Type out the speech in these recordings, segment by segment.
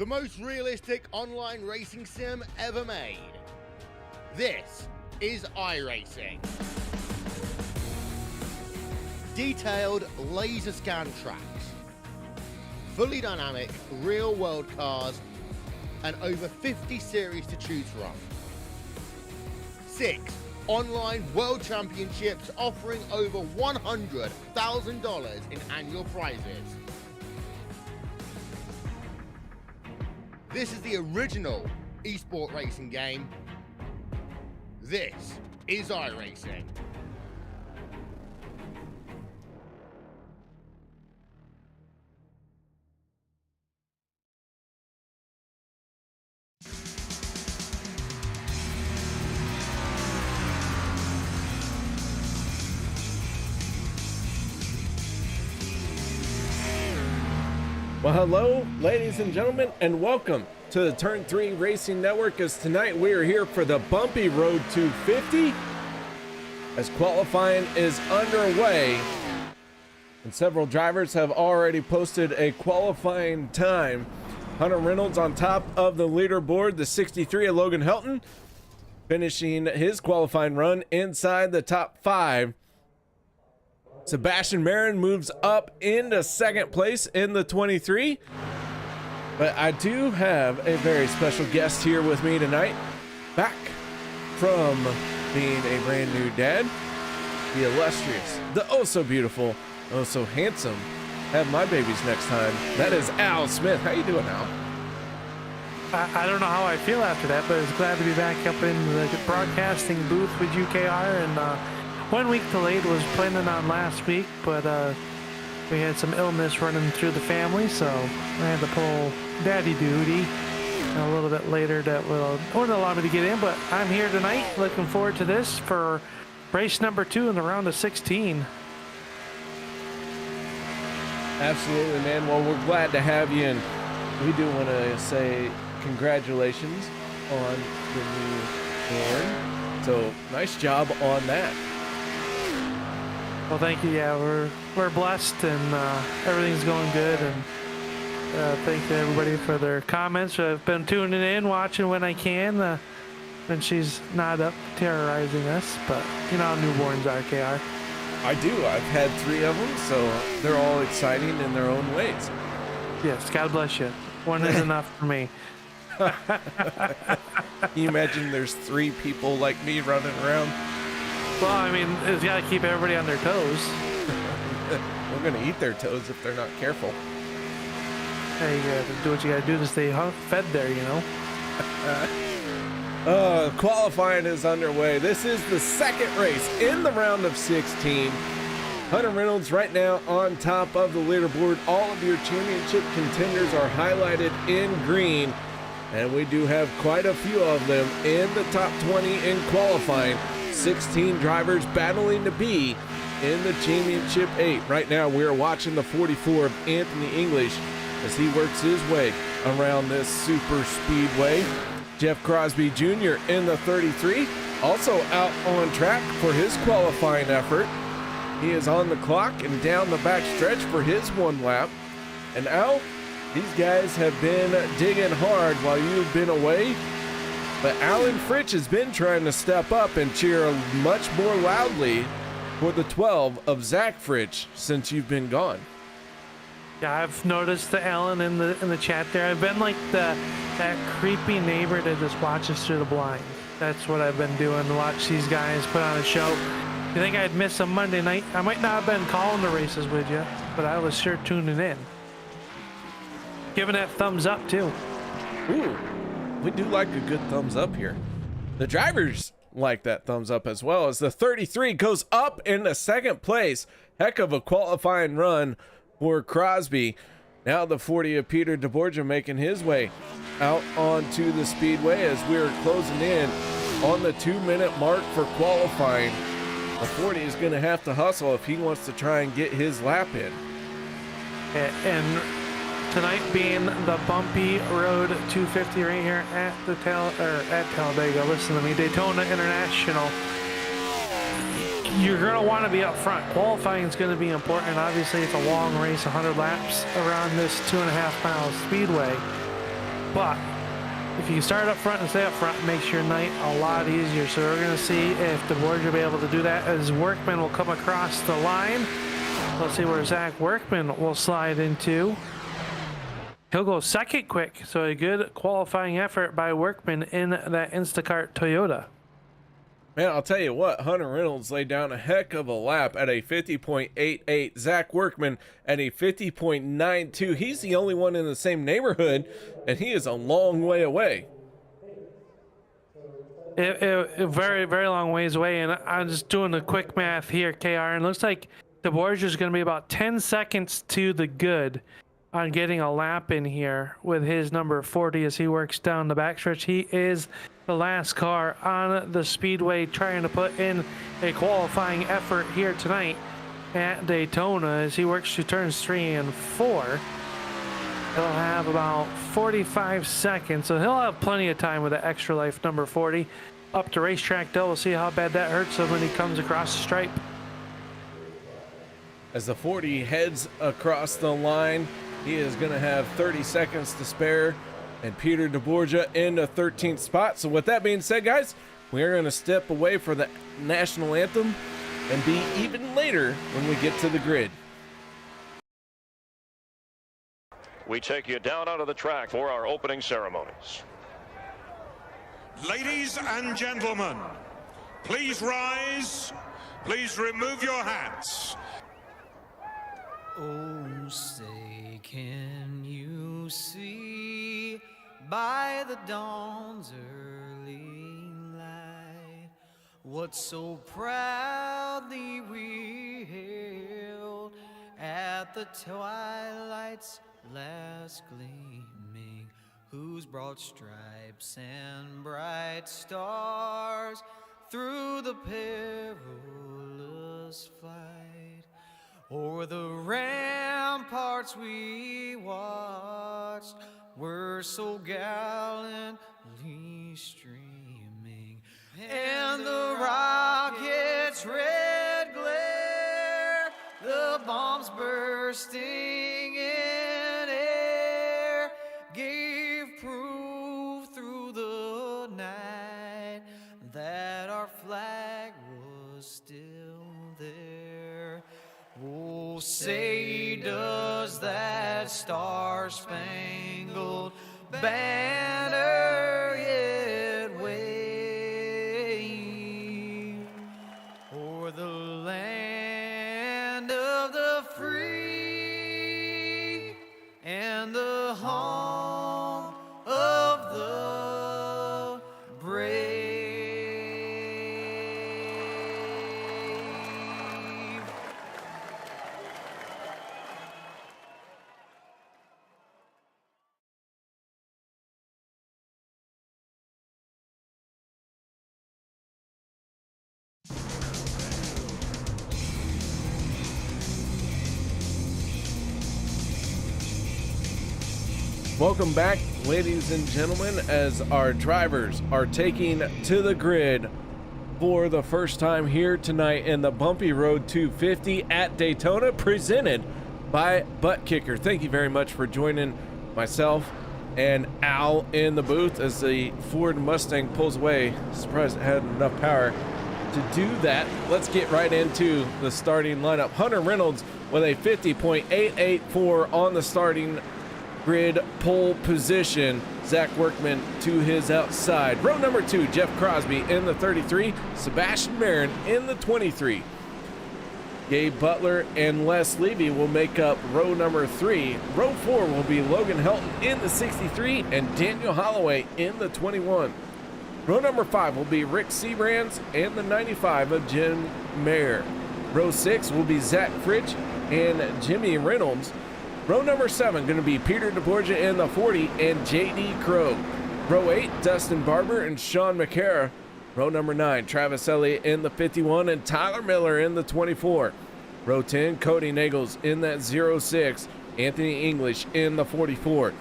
the most realistic online racing sim ever made. This is iRacing. Detailed laser scan tracks, fully dynamic real-world cars, and over 50 series to choose from. 6 online world championships offering over $100,000 in annual prizes. This is the original esport racing game. This is iRacing. Well, hello, ladies and gentlemen, and welcome to the Turn 3 Racing Network, as tonight we are here for the Bumpy Road 250, as qualifying is underway, and several drivers have already posted a qualifying time. Hunter Reynolds on top of the leaderboard, the 63 of Logan Helton, finishing his qualifying run inside the top 5. Sebastian Marin moves up into second place in the 23. But I do have a very special guest here with me tonight, back from being a brand new dad, the illustrious, the oh so beautiful, oh so handsome, have my babies next time. That is Al Smith. How you doing, Al? I don't know how I feel after that, but it's glad to be back up in the broadcasting booth with UKR, and 1 week delayed. Was planning on last week, but we had some illness running through the family, so I had to pull daddy duty a little bit later. That wouldn't allow me to get in, but I'm here tonight. Looking forward to this for race number 2 in the round of 16. Absolutely, man. Well, we're glad to have you, and we do want to say congratulations on the newborn. So nice job on that. Well, thank you. Yeah, we're blessed, and everything's going good. And thank you everybody for their comments. I've been tuning in, watching when I can, when she's not up terrorizing us. But you know how newborns are, KR. I do. I've had 3 of them, so they're all exciting in their own ways. Yes, God bless you. One is enough for me. Can you imagine there's 3 people like me running around? Well, I mean, it's got to keep everybody on their toes. We're going to eat their toes if they're not careful. Hey, you got to do what you got to do to stay fed there, you know? Qualifying is underway. This is the second race in the round of 16. Hunter Reynolds right now on top of the leaderboard. All of your championship contenders are highlighted in green, and we do have quite a few of them in the top 20 in qualifying. 16 drivers battling to be in the championship 8. Right now we are watching the 44 of Anthony English as he works his way around this super speedway. Jeff Crosby Jr. in the 33, also out on track for his qualifying effort. He is on the clock and down the back stretch for his 1 lap. And Al, these guys have been digging hard while you've been away. But Alan Fritsch has been trying to step up and cheer much more loudly for the 12 of Zach Fritsch since you've been gone. Yeah, I've noticed the Alan in the chat there. I've been like that creepy neighbor that just watches through the blind. That's what I've been doing, to watch these guys put on a show. You think I'd miss a Monday night? I might not have been calling the races with you, but I was sure tuning in. Giving that thumbs up too. Ooh. We do like a good thumbs up here. The drivers like that thumbs up as well, as the 33 goes up into second place. Heck of a qualifying run for Crosby. Now the 40 of Peter deBorja making his way out onto the speedway as we're closing in on the 2-minute mark for qualifying. The 40 is going to have to hustle if he wants to try and get his lap in. And tonight being the Bumpy Road 250 right here at Talladega. Listen to me, Daytona International. You're going to want to be up front. Qualifying is going to be important. Obviously, it's a long race, 100 laps around this 2.5 mile speedway. But if you start up front and stay up front, it makes your night a lot easier. So we're going to see if deBorja will be able to do that as Workman will come across the line. Let's see where Zach Workman will slide into. He'll go second quick, so a good qualifying effort by Workman in that Instacart Toyota. Man, I'll tell you what, Hunter Reynolds laid down a heck of a lap at a 50.88. Zach Workman at a 50.92. He's the only one in the same neighborhood, and he is a long way away. It very, very long ways away, and I'm just doing the quick math here, KR, and it looks like deBorja is going to be about 10 seconds to the good on getting a lap in here with his number 40 as he works down the backstretch. He is the last car on the speedway trying to put in a qualifying effort here tonight at Daytona as he works through turns 3 and 4. He'll have about 45 seconds, so he'll have plenty of time with the extra life number 40 up to racetrack though. We'll see how bad that hurts him when he comes across the stripe. As the 40 heads across the line, he is going to have 30 seconds to spare, and Peter deBorja in the 13th spot. So with that being said, guys, we're going to step away for the national anthem and be even later when we get to the grid. We take you down onto the track for our opening ceremonies. Ladies and gentlemen, please rise. Please remove your hats. Oh, say, can you see by the dawn's early light what so proudly we hailed at the twilight's last gleaming, whose broad stripes and bright stars through the perilous fight o'er the ramparts we watched were so gallantly streaming, and the rocket's red glare, the bombs bursting in air, gave proof through the night that our flag was still there. Oh, say does that star-spangled banner yet wave o'er the land of the free and the home of the brave? Welcome back, ladies and gentlemen, as our drivers are taking to the grid for the first time here tonight in the Bumpy Road 250 at Daytona, presented by Butt Kicker. Thank you very much for joining myself and Al in the booth as the Ford Mustang pulls away. Surprised it had enough power to do that. Let's get right into the starting lineup. Hunter Reynolds with a 50.884 on the starting grid pole position. Zach Workman to his outside. Row number 2, Jeff Crosby in the 33. Sebastian Barron in the 23. Gabe Butler and Les Levy will make up row number 3. Row 4 will be Logan Helton in the 63 and Daniel Holloway in the 21. Row number 5 will be Rick Siebrands and the 95 of Jim Mayer. Row 6 will be Zach Fritsch and Jimmy Reynolds. Row number 7 going to be Peter deBorja in the 40 and JD Crow. Row 8, Dustin Barbour and Sean McCara. Row number 9, Travis Elliott in the 51 and Tyler Miller in the 24. Row 10, Kody Neagles in that 06, Anthony English in the 44.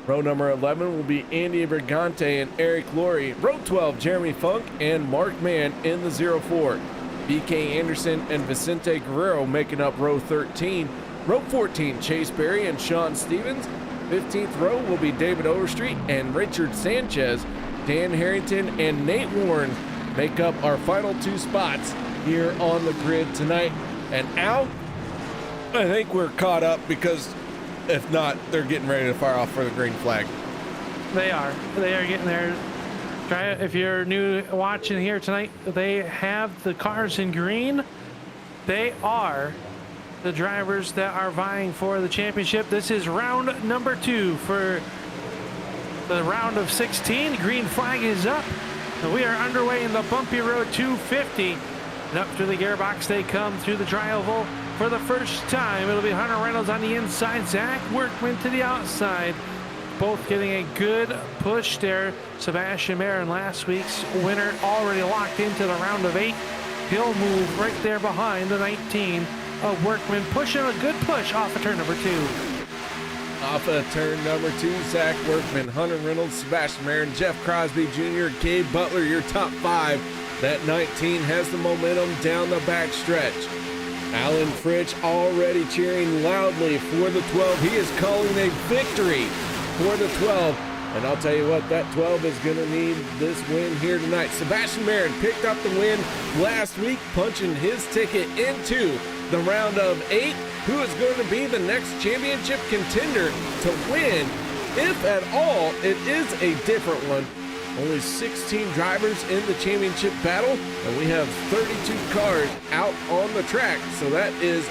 Row number 11 will be Andy Brigante and Eric Laurie. Row 12, Jeremy Funk and Mark Mann in the 04. BK Anderson and Vicente Guerrero making up row 13. Row 14, Chase Berry and Sean Stevens. 15th row will be David Overstreet and Richard Sanchez. Dan Harrington and Nate Warren make up our final 2 spots here on the grid tonight. And Al, I think we're caught up, because if not, they're getting ready to fire off for the green flag. They are getting there. If you're new watching here tonight, they have the cars in green. They are the drivers that are vying for the championship. This is round number 2 for the round of 16. Green flag is up. And we are underway in the bumpy road 250. And up through the gearbox they come through the tri-oval for the first time. It'll be Hunter Reynolds on the inside, Zach Workman to the outside. Both getting a good push there. Sebastian Marin, last week's winner, already locked into the round of 8. He'll move right there behind the 19 of Workman, pushing a good push off of turn number 2. Off of turn number 2, Zach Workman, Hunter Reynolds, Sebastian Marin, Jeff Crosby Jr., Gabe Butler, your top 5. That 19 has the momentum down the back stretch. Alan Fritsch already cheering loudly for the 12. He is calling a victory for the 12. And I'll tell you what, that 12 is going to need this win here tonight. Sebastian Marin picked up the win last week, punching his ticket into the round of 8. Who is going to be the next championship contender to win? If at all, it is a different one. Only 16 drivers in the championship battle, and we have 32 cars out on the track. So that is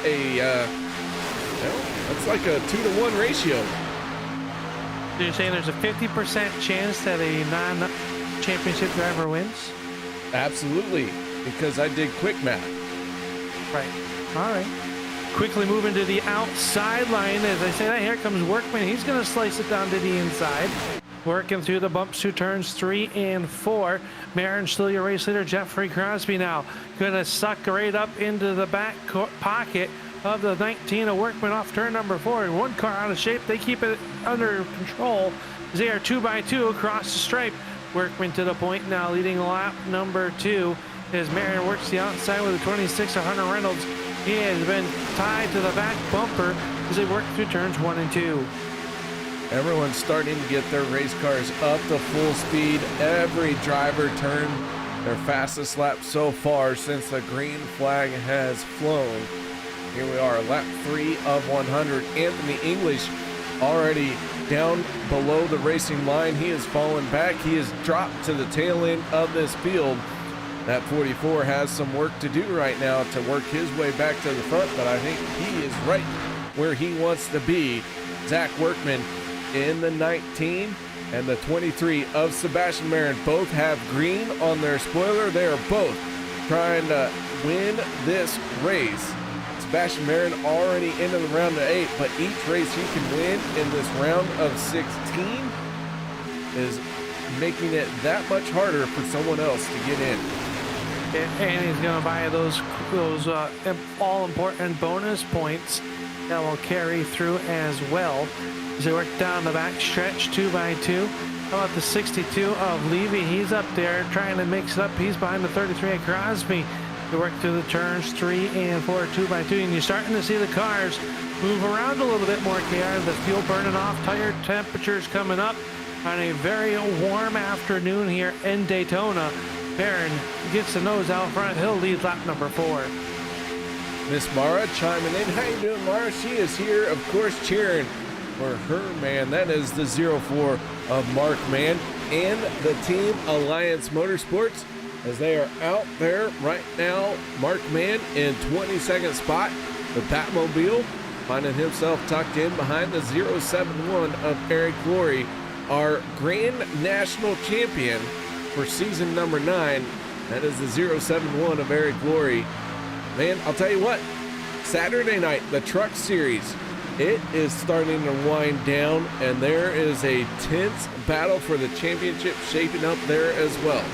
that's like a 2-to-1 ratio. So you're saying there's a 50% chance that a non-championship driver wins? Absolutely, because I did quick math. Right. All right. Quickly moving to the outside line. As I say that, here comes Workman. He's going to slice it down to the inside. Working through the bumps through turns 3 and 4. Marin still your race leader. Jeffrey Crosby now going to suck right up into the back pocket of the 19 of Workman off turn number 4. One car out of shape. They keep it under control as they are 2x2 across the stripe. Workman to the point now, leading lap number 2 as Marin works the outside with the 26 of Hunter Reynolds. He has been tied to the back bumper as they work through turns 1 and 2. Everyone's starting to get their race cars up to full speed. Every driver turned their fastest lap so far since the green flag has flown. Here we are, lap 3 of 100. Anthony English already down below the racing line. He has fallen back. He has dropped to the tail end of this field. That 44 has some work to do right now to work his way back to the front, but I think he is right where he wants to be. Zach Workman in the 19 and the 23 of Sebastian Marin both have green on their spoiler. They are both trying to win this race. Sebastian Marin already into the round of 8, but each race he can win in this round of 16 is making it that much harder for someone else to get in. And he's going to buy those all-important bonus points that will carry through as well. As they work down the back stretch 2x2. How about the 62 of Levy? He's up there trying to mix it up. He's behind the 33 of Crosby. They work through the turns 3 and 4, 2x2. And you're starting to see the cars move around a little bit more, KR. The fuel burning off, tire temperatures coming up on a very warm afternoon here in Daytona. Marin gets the nose out front. He'll lead lap number 4. Miss Mara chiming in. How you doing, Mara? She is here, of course, cheering for her man. That is the 04 of Mark Mann and the Team Alliance Motorsports as they are out there right now. Mark Mann in 22nd spot. The Batmobile finding himself tucked in behind the 071 of Eric Glory, our Grand National Champion for season number 9. That is the 071 of Eric Glory. Man, I'll tell you what, Saturday night, the Truck Series, it is starting to wind down, and there is a tense battle for the championship shaping up there as well.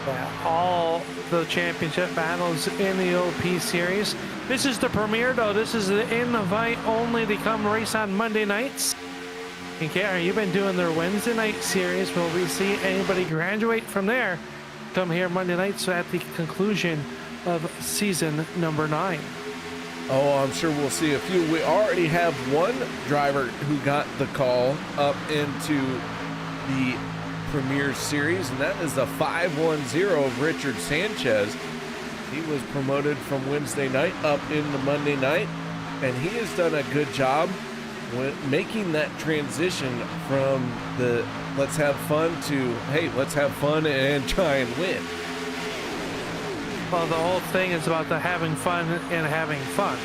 Yeah, all the championship battles in the OP Series. This is the premiere, though. This is the invite only to come race on Monday nights. And KR, you've been doing their Wednesday night series. Will we see anybody graduate from there? Come here Monday nights at the conclusion of season number 9. Oh, I'm sure we'll see a few. We already have one driver who got the call up into the Premier Series, and that is the 510 of Richard Sanchez. He was promoted from Wednesday night up into Monday night, and he has done a good job with making that transition from the let's have fun to, hey, let's have fun and try and win. Well, the whole thing is about the having fun and having fun.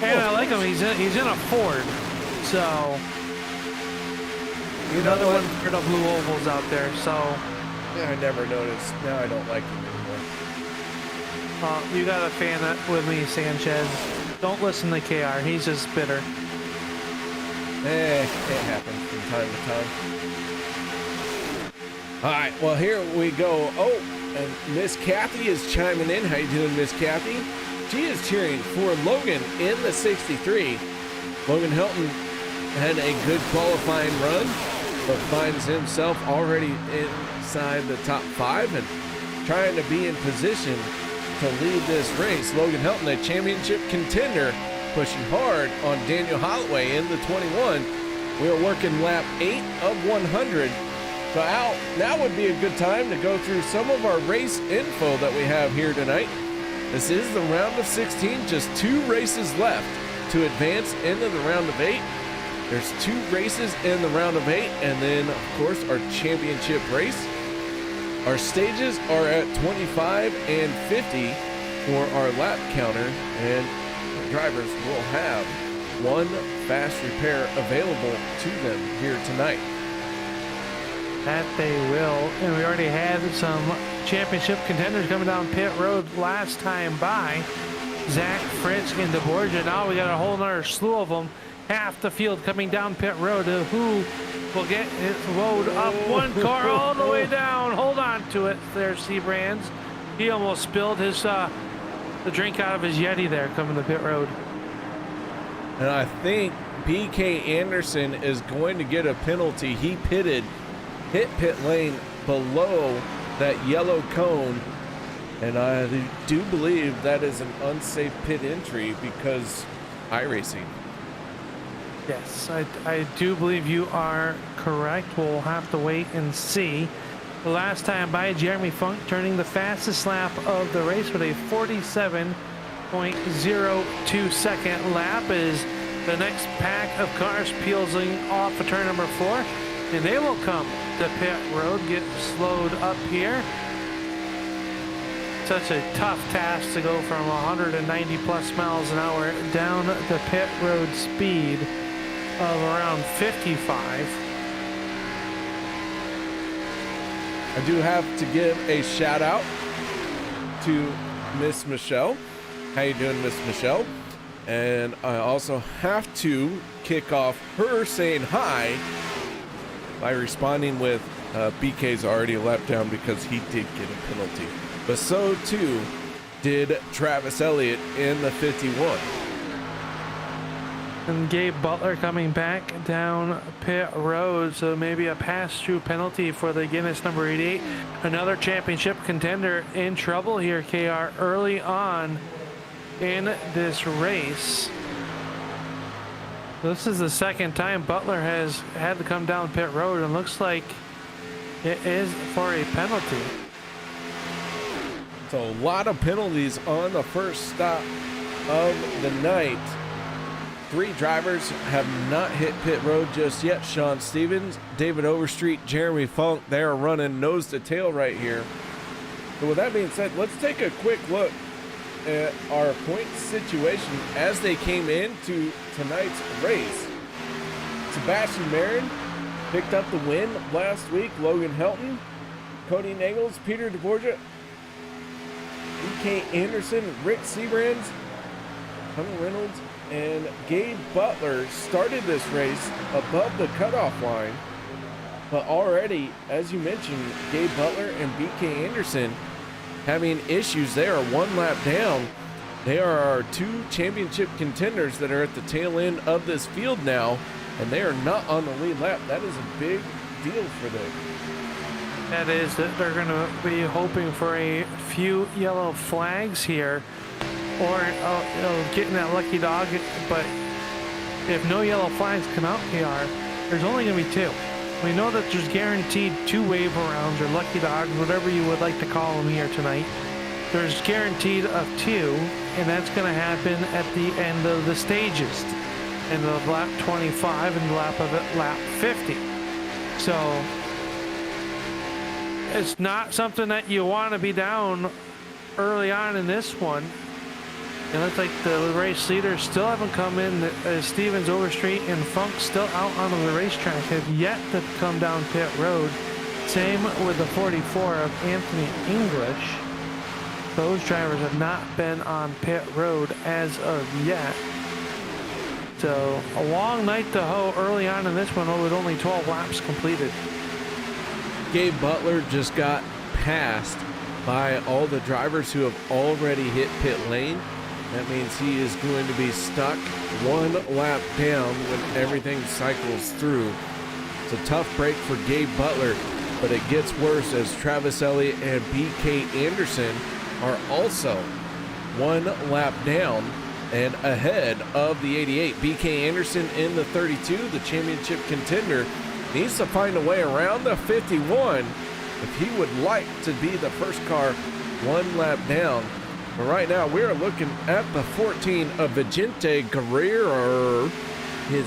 And I like him. He's in a Ford, so another one for the blue ovals out there. So yeah, I never noticed. Now I don't like him anymore. You got a fan with me, Sanchez. Don't listen to KR. He's just bitter. It happens from time to time. All right, well, here we go. Oh, and Miss Kathy is chiming in. How you doing, Miss Kathy? She is cheering for Logan in the 63. Logan Helton had a good qualifying run, but finds himself already inside the top 5 and trying to be in position to lead this race. Logan Helton, a championship contender, pushing hard on Daniel Holloway in the 21. We are working lap 8 of 100. So Al, now would be a good time to go through some of our race info that we have here tonight. This is the round of 16, just 2 races left to advance into the round of 8. There's 2 races in the round of 8, and then, of course, our championship race. Our stages are at 25 and 50 for our lap counter, and our drivers will have 1 fast repair available to them here tonight. That they will. And we already had some championship contenders coming down pit road last time by. Zach, Fritsch, and deBorja. Now we got a whole nother slew of them. Half the field coming down pit road. Who will get his load up one car all the way down. Hold on to it there, Siebrands. He almost spilled his the drink out of his Yeti there coming to pit road. And I think BK Anderson is going to get a penalty. He hit pit lane below that yellow cone, and I do believe that is an unsafe pit entry because iRacing. Yes, I do believe you are correct. We'll have to wait and see. The last time by, Jeremy Funk turning the fastest lap of the race with a 47.02 second lap as the next pack of cars peeling off of turn number 4, and they will come to pit road, get slowed up here. Such a tough task to go from 190 plus miles an hour down the pit road speed of around 55. I do have to give a shout out to Miss Michelle. How you doing, Miss Michelle? And I also have to kick off her saying hi by responding with BK's already a lap down because he did get a penalty. But so too did Travis Elliott in the 51. And Gabe Butler coming back down pit road, so maybe a pass-through penalty for the Guinness number 88. Another championship contender in trouble here, KR, early on in this race. This is the second time Butler has had to come down pit road, and looks like it is for a penalty. So a lot of penalties on the first stop of the night. 3 drivers have not hit pit road just yet. Sean Stevens, David Overstreet, Jeremy Funk, they are running nose to tail right here. So with that being said, let's take a quick look at our point situation as they came into tonight's race. Sebastian Marin picked up the win last week. Logan Helton, Kody Neagles, Peter deBorja, BK Anderson, Rick Siebrands, Reynolds, and Gabe Butler started this race above the cutoff line. But already, as you mentioned, Gabe Butler and BK Anderson having issues. They are 1 lap down. They are our 2 championship contenders that are at the tail end of this field now, and they are not on the lead lap. That is a big deal for them. That is that they're going to be hoping for a few yellow flags here or getting that lucky dog. But if no yellow flags come out, KR, there's only going to be 2. We know that there's guaranteed 2 wave arounds or lucky dogs, whatever you would like to call them here tonight. There's guaranteed of 2, and that's going to happen at the end of the stages, end of lap 25 and lap 50. So it's not something that you want to be down early on in this one. It looks like the race leaders still haven't come in. Stevens, Overstreet, and Funk still out on the racetrack, have yet to come down pit road. Same with the 44 of Anthony English. Those drivers have not been on pit road as of yet. So a long night to hoe early on in this one with only 12 laps completed. Gabe Butler just got passed by all the drivers who have already hit pit lane. That means he is going to be stuck 1 lap down when everything cycles through. It's a tough break for Gabe Butler, but it gets worse as Travis Elliott and BK Anderson are also 1 lap down and ahead of the 88. BK Anderson in the 32, the championship contender, needs to find a way around the 51 if he would like to be the first car 1 lap down. But right now we are looking at the 14 of Vicente Guerrero. He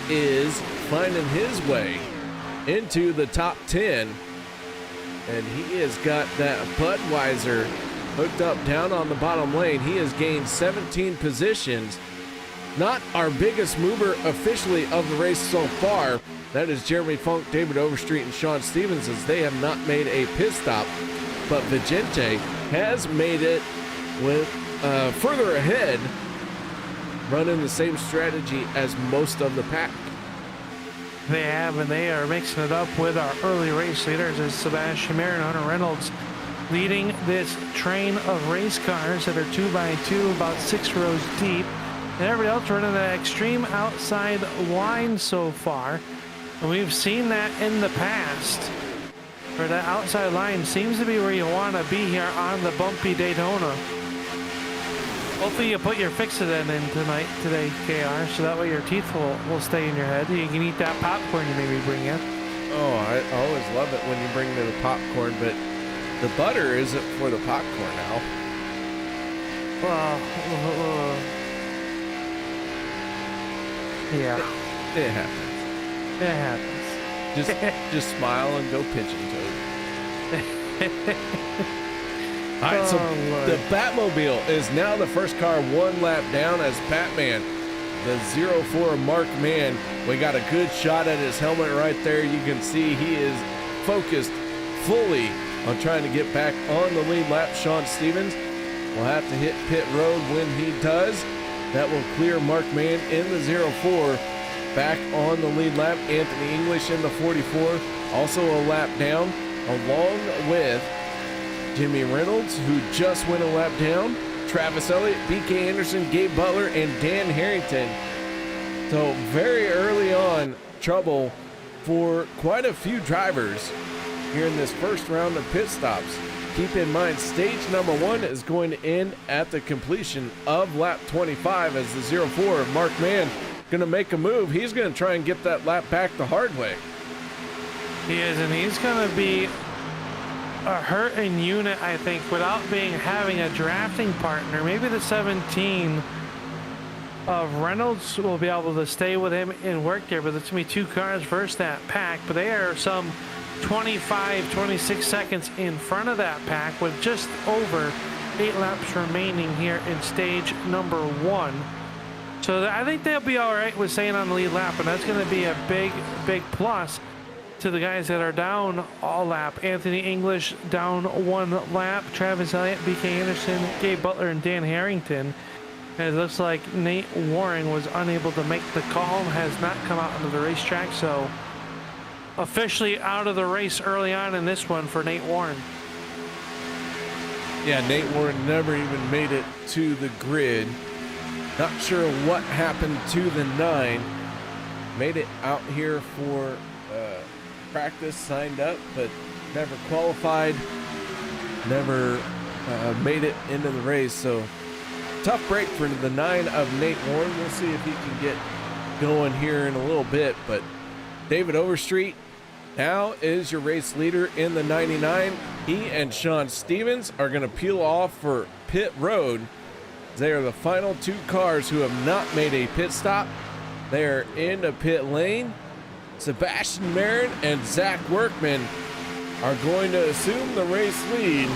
is finding his way into the top 10, and he has got that Budweiser hooked up down on the bottom lane. He has gained 17 positions. Not our biggest mover officially of the race so far. That is Jeremy Funk, David Overstreet, and Sean Stevens, as they have not made a pit stop. But Vicente has made it with further ahead, running the same strategy as most of the pack. They have, and they are mixing it up with our early race leaders as Sebass and Hunter Reynolds leading this train of race cars that are 2x2, about 6 rows deep. And everybody else running that extreme outside line so far. And we've seen that in the past, where that outside line seems to be where you want to be here on the Bumpy Daytona. Hopefully you put your fix-it in today, KR, so that way your teeth will stay in your head. You can eat that popcorn you maybe bring in. Oh, I always love it when you bring me the popcorn, but the butter isn't for the popcorn now. Well, yeah. It happens. It happens. Just smile and go pigeon toed. All right, so the Batmobile is now the first car 1 lap down as Batman, the 04 Mark Man. We got a good shot at his helmet right there. You can see he is focused fully on trying to get back on the lead lap. Sean Stevens will have to hit pit road when he does. That will clear Mark Man in the 04 back on the lead lap. Anthony English in the 44, also a lap down, along with Jimmy Reynolds, who just went a lap down, Travis Elliott, BK Anderson, Gabe Butler, and Dan Harrington. So very early on, trouble for quite a few drivers here in this first round of pit stops. Keep in mind, stage number 1 is going to end at the completion of lap 25 as the 04 of Mark Mann going to make a move. He's going to try and get that lap back the hard way. He is, and he's going to be a hurting unit, I think, without having a drafting partner. Maybe the 17 of Reynolds will be able to stay with him and work there, but it's going to be 2 cars versus that pack. But they are some 25, 26 seconds in front of that pack with just over 8 laps remaining here in stage number 1. So I think they'll be all right with staying on the lead lap, and that's going to be a big, big plus to the guys that are down all lap. Anthony English down 1 lap, Travis Elliott, BK Anderson, Gabe Butler, and Dan Harrington. And it looks like Nate Warren was unable to make the call, has not come out onto the racetrack, so officially out of the race early on in this one for Nate Warren. Yeah, Nate Warren never even made it to the grid. Not sure what happened to the 9. Made it out here for practice, signed up, but never qualified, never made it into the race. So tough break for the 9 of Nate Warren. We'll see if he can get going here in a little bit, but David Overstreet now is your race leader in the 99. He and Sean Stevens are going to peel off for pit road. They are the final 2 cars who have not made a pit stop. They are in the pit lane. Sebastian Marin and Zach Workman are going to assume the race lead.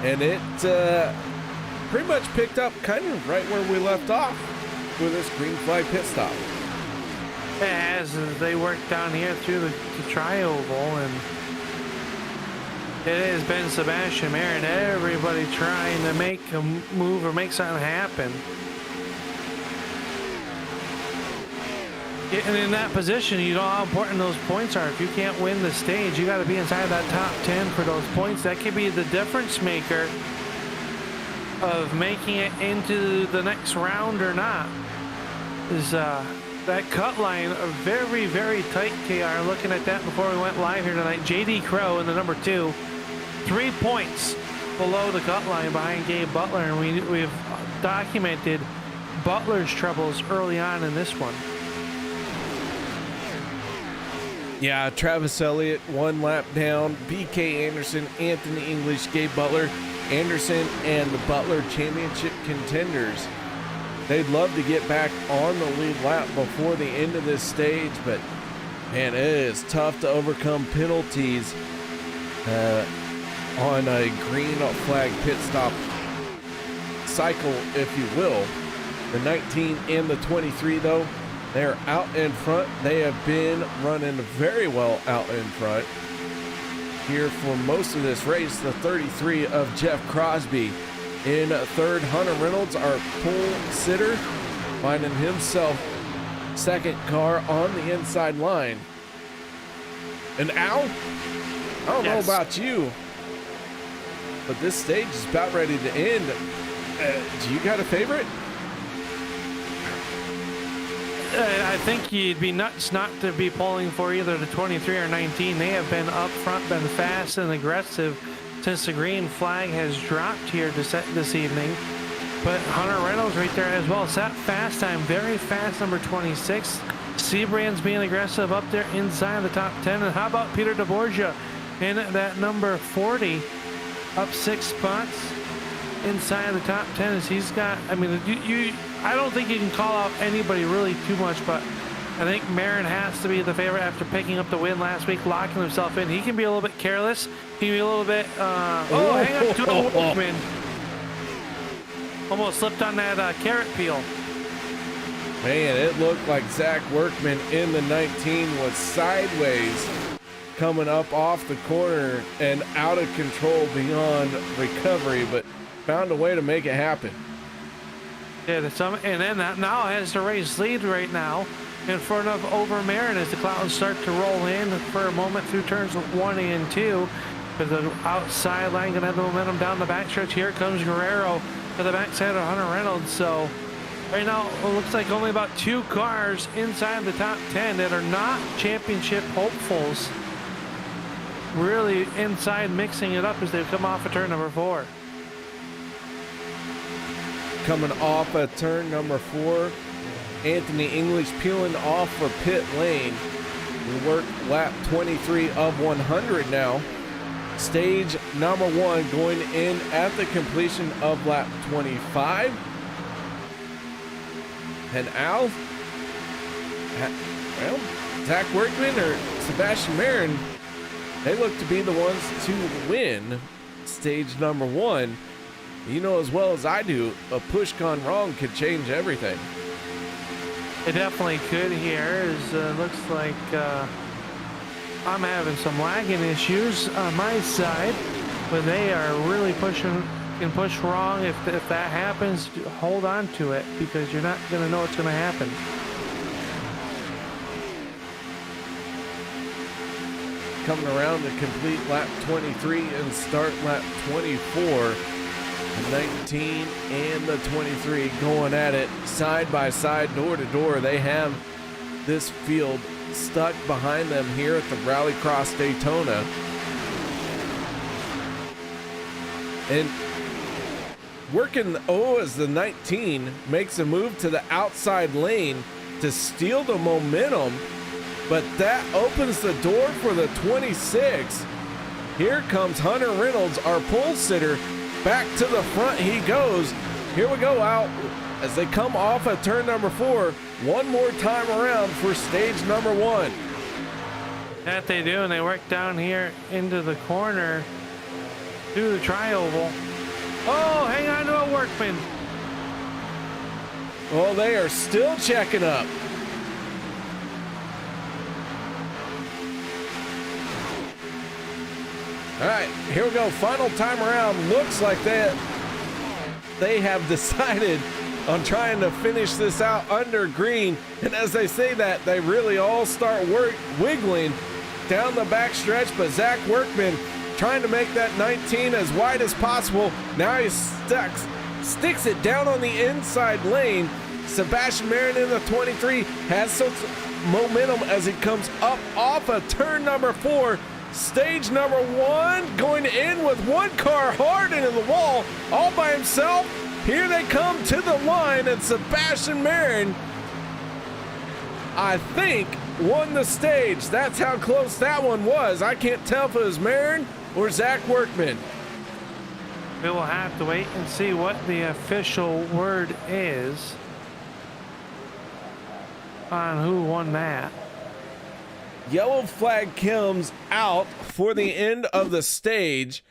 And it pretty much picked up kind of right where we left off with this green flag pit stop. As they work down here through the tri-oval, and it has been Sebastian Marin, everybody trying to make a move or make something happen. Getting in that position, you know how important those points are. If you can't win the stage, you got to be inside that top 10 for those points. That could be the difference maker of making it into the next round or not. Is that cut line a very, very tight, KR. Looking at that before we went live here tonight. JD Crow in the number 2, 3 points below the cut line behind Gabe Butler, and we've documented Butler's troubles early on in this one. Yeah, Travis Elliott 1 lap down, BK Anderson, Anthony English, Gabe Butler, Anderson, and the Butler championship contenders. They'd love to get back on the lead lap before the end of this stage, but man, it is tough to overcome penalties on a green flag pit stop cycle, if you will. The 19 and the 23, though, they're out in front. They have been running very well out in front here for most of this race. The 33 of Jeff Crosby in 3rd. Hunter Reynolds, our pole sitter, finding himself 2nd car on the inside line. And Al, I don't know about you, but this stage is about ready to end. Do you got a favorite? I think you'd be nuts not to be pulling for either the 23 or 19. They have been up front, been fast and aggressive since the green flag has dropped here this evening. But Hunter Reynolds right there as well. Set fast time, very fast, number 26. Siebrands being aggressive up there inside the top 10. And how about Peter deBorja in that number 40, up 6 spots inside the top 10 as he's got, I mean, I don't think you can call out anybody really too much, but I think Marin has to be the favorite after picking up the win last week, locking himself in. He can be a little bit careless. He can be a little bit, hang on to a Workman. Almost slipped on that carrot peel. Man, it looked like Zach Workman in the 19 was sideways coming up off the corner and out of control beyond recovery, but found a way to make it happen. Yeah, and then that now has the race lead right now in front of Marin as the clouds start to roll in for a moment through turns 1 and 2. But the outside line going to have the momentum down the backstretch. Here comes Guerrero to the backside of Hunter Reynolds. So right now it looks like only about 2 cars inside the top 10 that are not championship hopefuls really inside mixing it up as they come off of turn number 4. Coming off of turn number 4, Anthony English peeling off for pit lane. We work lap 23 of 100 now. Stage number 1 going in at the completion of lap 25. And Al, well, Zach Workman or Sebastian Marin, they look to be the ones to win stage number 1. You know as well as I do, a push gone wrong could change everything. It definitely could here. Looks like I'm having some lagging issues on my side, but they are really can push wrong. If that happens, hold on to it because you're not going to know what's going to happen. Coming around to complete lap 23 and start lap 24. The 19 and the 23 going at it side by side, door to door. They have this field stuck behind them here at the Rallycross Daytona. And working as the 19 makes a move to the outside lane to steal the momentum, but that opens the door for the 26. Here comes Hunter Reynolds, our pole sitter. Back to the front he goes. Here we go out as they come off of turn number 4. One more time around for stage number 1. That they do, and they work down here into the corner through the tri-oval. Oh, hang on to a Workman. Well, they are still checking up. All right, here we go. Final time around. Looks like they have decided on trying to finish this out under green. And as they say that, they really all start wiggling down the back stretch. But Zach Workman trying to make that 19 as wide as possible. Now he sticks it down on the inside lane. Sebastian Marin in the 23 has some momentum as he comes up off of turn number 4. Stage number 1 going to end with one car hard into the wall all by himself. Here they come to the line, and Sebastian Marin, I think, won the stage. That's how close that one was. I can't tell if it was Marin or Zach Workman. We will have to wait and see what the official word is on who won that. Yellow flag comes out for the end of the stage,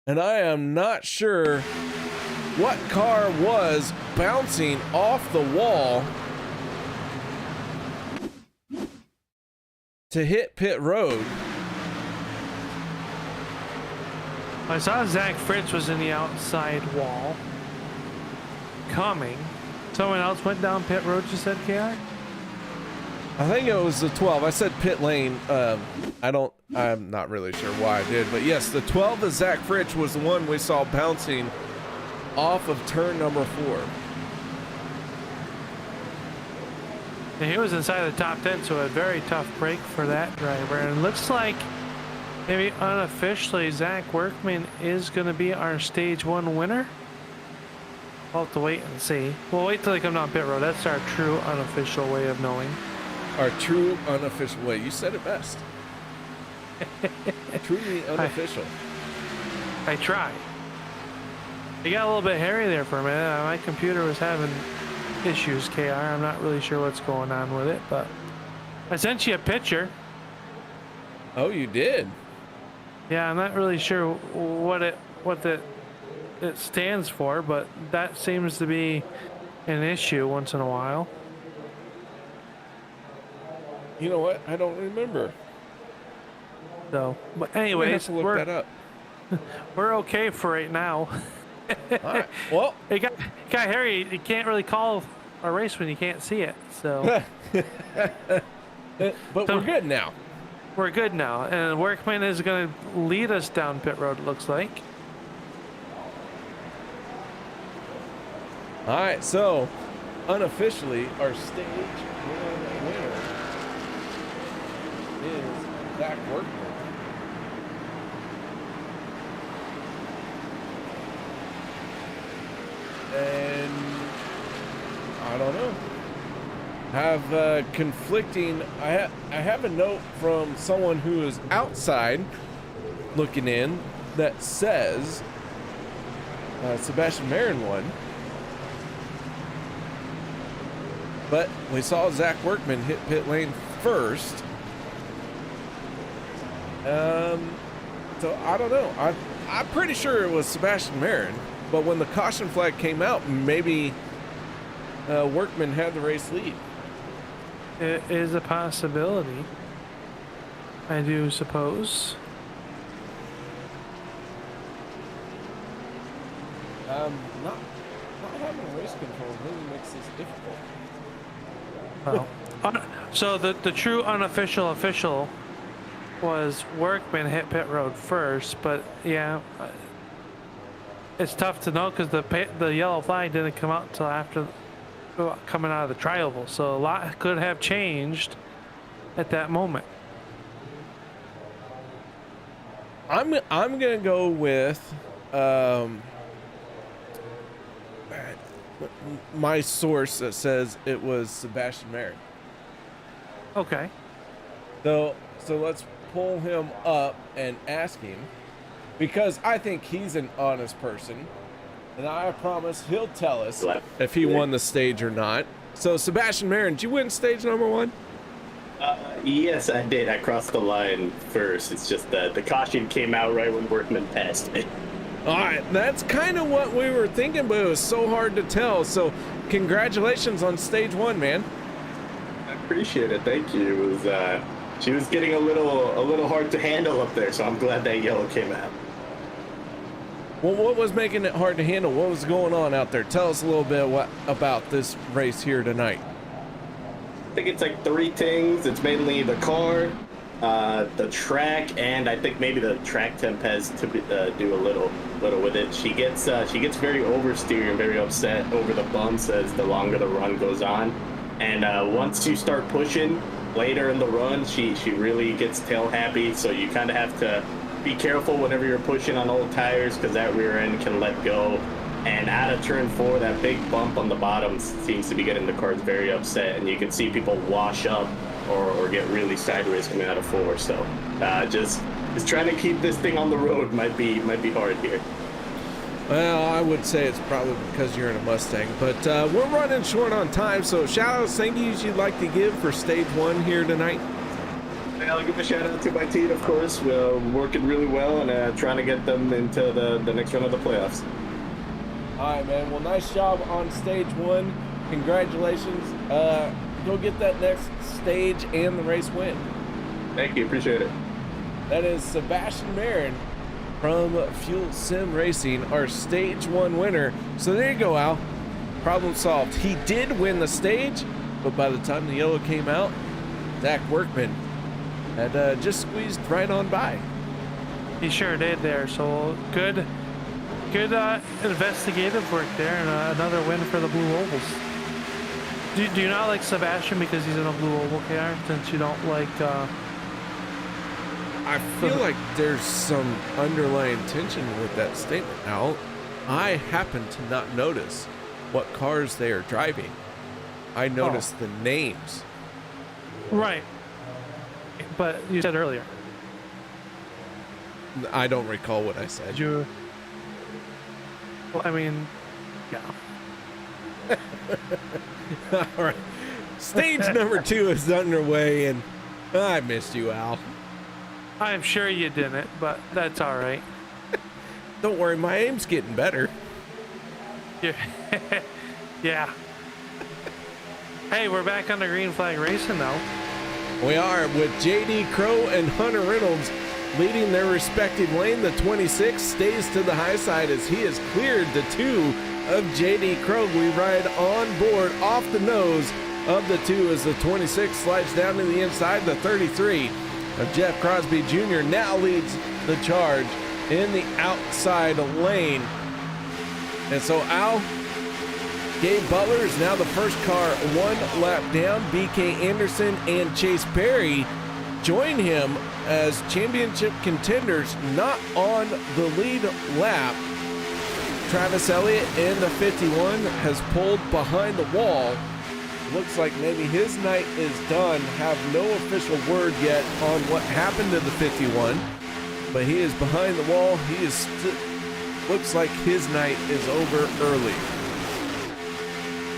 and I am not sure what car was bouncing off the wall to hit pit road. I saw Zach Fritsch was in the outside wall coming. Someone else went down pit road, you said, KR? I think it was the 12. I said pit lane. I'm not really sure why I did, but yes, the 12 of Zach Fritsch was the one we saw bouncing off of turn number 4. And he was inside the top 10, so a very tough break for that driver. And it looks like maybe unofficially Zach Workman is going to be our stage 1 winner. We'll have to wait and see. We'll wait till they come down pit road. That's our true unofficial way of knowing. Our true unofficial way. You said it best. Truly unofficial. I tried. It got a little bit hairy there for a minute. My computer was having issues, KR. I'm not really sure what's going on with it, but I sent you a picture. Oh, you did? Yeah, I'm not really sure what it stands for, but that seems to be an issue once in a while. You know what? I don't remember. So, but anyways, look that up. We're okay for right now. All right. Well, it got hairy. You can't really call a race when you can't see it. So, but we're good now. We're good now, and Workman is going to lead us down pit road. It looks like. All right. So, unofficially, our stage 1 winner is Zach Workman. And I don't know. Have conflicting. I have a note from someone who is outside looking in that says Sebastian Marin won. But we saw Zach Workman hit pit lane first. So I don't know. I'm pretty sure it was Sebastian Marin. But when the caution flag came out, maybe Workman had the race lead. It is a possibility, I do suppose. Not having race control really makes this difficult. Well, so the true unofficial official was Workman hit pit road first, but yeah, it's tough to know because the yellow flag didn't come out until after coming out of the tri-oval, so a lot could have changed at that moment. I'm gonna go with my source that says it was Sebastian Merritt. Okay. So let's pull him up and ask him, because I think he's an honest person, and I promise he'll tell us if he won the stage or not. So Sebastian Merritt, did you win stage number 1? Yes, I did. I crossed the line first. It's just that the caution came out right when Workman passed me. All right, that's kind of what we were thinking, but it was so hard to tell. So congratulations on stage 1, man. I appreciate it. Thank you. It was she was getting a little hard to handle up there, so I'm glad that yellow came out. Well, what was making it hard to handle? What was going on out there? Tell us a little bit about this race here tonight. I think it's like 3 things. It's mainly the car, the track, and I think maybe the track temp has to do a little with it. She gets very oversteer and very upset over the bumps as the longer the run goes on. And once you start pushing later in the run, she really gets tail happy. So you kind of have to be careful whenever you're pushing on old tires, because that rear end can let go. And out of turn 4, that big bump on the bottom seems to be getting the cars very upset, and you can see people wash up or get really sideways coming out of 4. So just trying to keep this thing on the road might be hard here. Well, I would say it's probably because you're in a Mustang, but we're running short on time. So shout outs, thank yous you'd like to give for stage 1 here tonight. I'll give a shout out to my team, of course. We're working really well and trying to get them into the next round of the playoffs. All right, man. Well, nice job on stage 1. Congratulations. Go get that next stage and the race win. Thank you. Appreciate it. That is Sebastian Merritt from Fuel Sim Racing, our stage 1 winner. So there you go, Al. Problem solved. He did win the stage, but by the time the yellow came out, Zach Workman had just squeezed right on by. He sure did there. So good investigative work there, and another win for the Blue Ovals. Do you not like Sebastian because he's in a Blue Oval car, since you don't like... I feel like there's some underlying tension with that statement, Al. I happen to not notice what cars they are driving. I noticed the names. Right. But you said earlier. I don't recall what I said. Well, I mean, yeah. All right. Stage number 2 is underway, and I missed you, Al. I'm sure you didn't, but that's all right. Don't worry, my aim's getting better. Yeah. Hey, we're back on the green flag racing now. We are, with JD Crow and Hunter Reynolds leading their respective lane. The 26 stays to the high side as he has cleared the 2 of JD Crow. We ride on board off the nose of the 2 as the 26 slides down to the inside. The 33 of Jeff Crosby Jr. now leads the charge in the outside lane. And so Al, Gabe Butler is now the first car 1 lap down. BK Anderson and Chase Perry join him as championship contenders, not on the lead lap. Travis Elliott in the 51 has pulled behind the wall. Looks like maybe his night is done. Have no official word yet on what happened to the 51, but he is behind the wall. He is looks like his night is over early.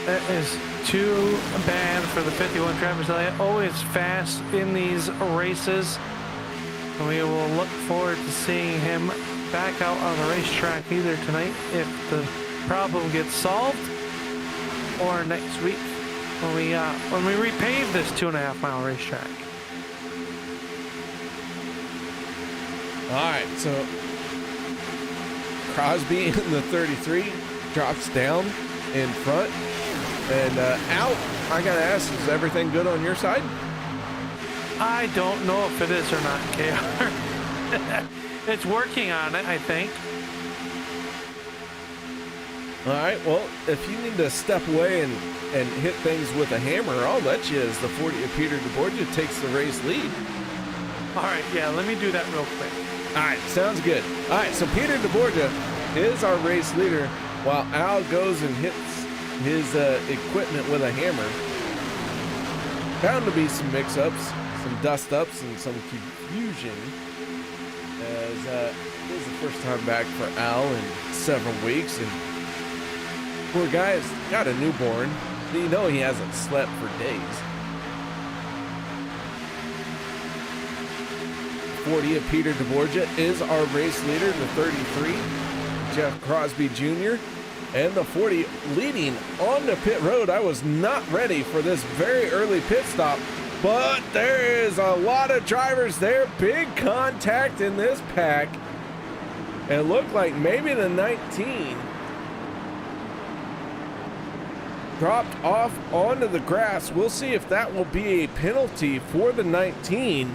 That is too bad for the 51 Travis Elliott. Always fast in these races. We will look forward to seeing him back out on the racetrack either tonight if the problem gets solved, or next week when we repave this 2.5 mile racetrack. All right, so Crosby in the 33 drops down in front. And Al, I gotta ask, is everything good on your side? I don't know if it is or not, KR. It's working on it, I think. All right, well, if you need to step away and hit things with a hammer, I'll let you, as the 40 of Peter deBorja takes the race lead. All right, yeah, let me do that real quick. All right, sounds good. All right, so Peter deBorja is our race leader, while Al goes and hits his equipment with a hammer. Bound to be some mix-ups, some dust-ups, and some confusion, as this is the first time back for Al in several weeks, and poor guy's got a newborn. You know he hasn't slept for days. 40 of Peter deBorja is our race leader. The 33, Jeff Crosby Jr., and the 40 leading on the pit road. I was not ready for this very early pit stop, but there is a lot of drivers there. Big contact in this pack. It looked like maybe the 19 dropped off onto the grass. We'll see if that will be a penalty for the 19,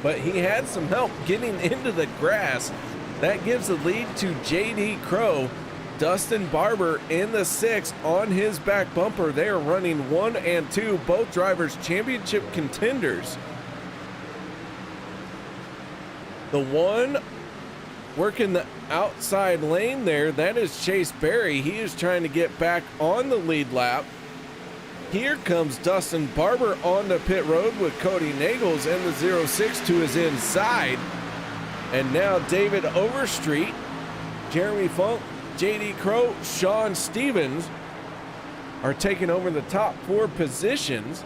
but he had some help getting into the grass. That gives the lead to JD Crow. Dustin Barbour in the 6 on his back bumper. They are running 1 and 2, both drivers championship contenders. The one working the outside lane there, that is Chase Berry. He is trying to get back on the lead lap. Here comes Dustin Barbour on the pit road with Kody Neagles and the 06 to his inside. And now David Overstreet, Jeremy Funk, JD Crow, Sean Stevens are taking over the top 4 positions.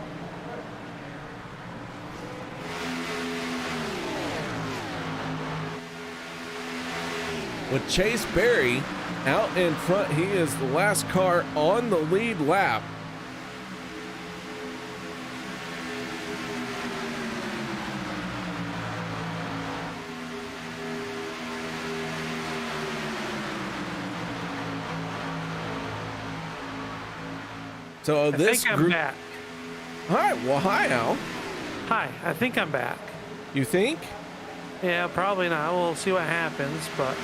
With Chase Berry out in front, he is the last car on the lead lap. So this I think I'm back. Hi, well, hi, Al. Hi, I think I'm back. You think? Yeah, probably not. We'll see what happens, but...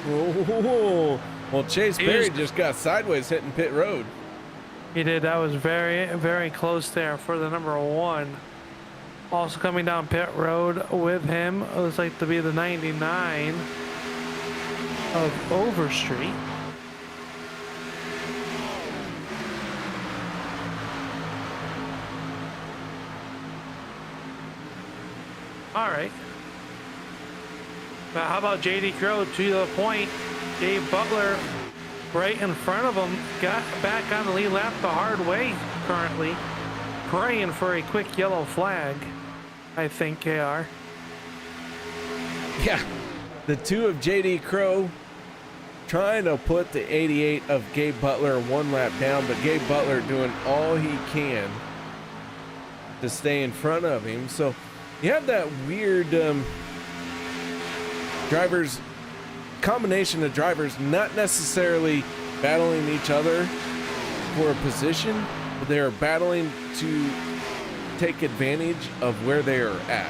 Oh, well, Chase Berry just got sideways hitting pit road. He did. That was very, very close there for the number 1. Also coming down pit road with him, it looks like to be the 99 of Overstreet. All right. But how about JD Crow to the point? Gabe Butler right in front of him, got back on the lead lap the hard way currently, praying for a quick yellow flag, I think, KR. Yeah, the 2 of JD Crow trying to put the 88 of Gabe Butler 1 lap down, but Gabe Butler doing all he can to stay in front of him. So you have that weird combination of drivers not necessarily battling each other for a position, but they are battling to take advantage of where they are at.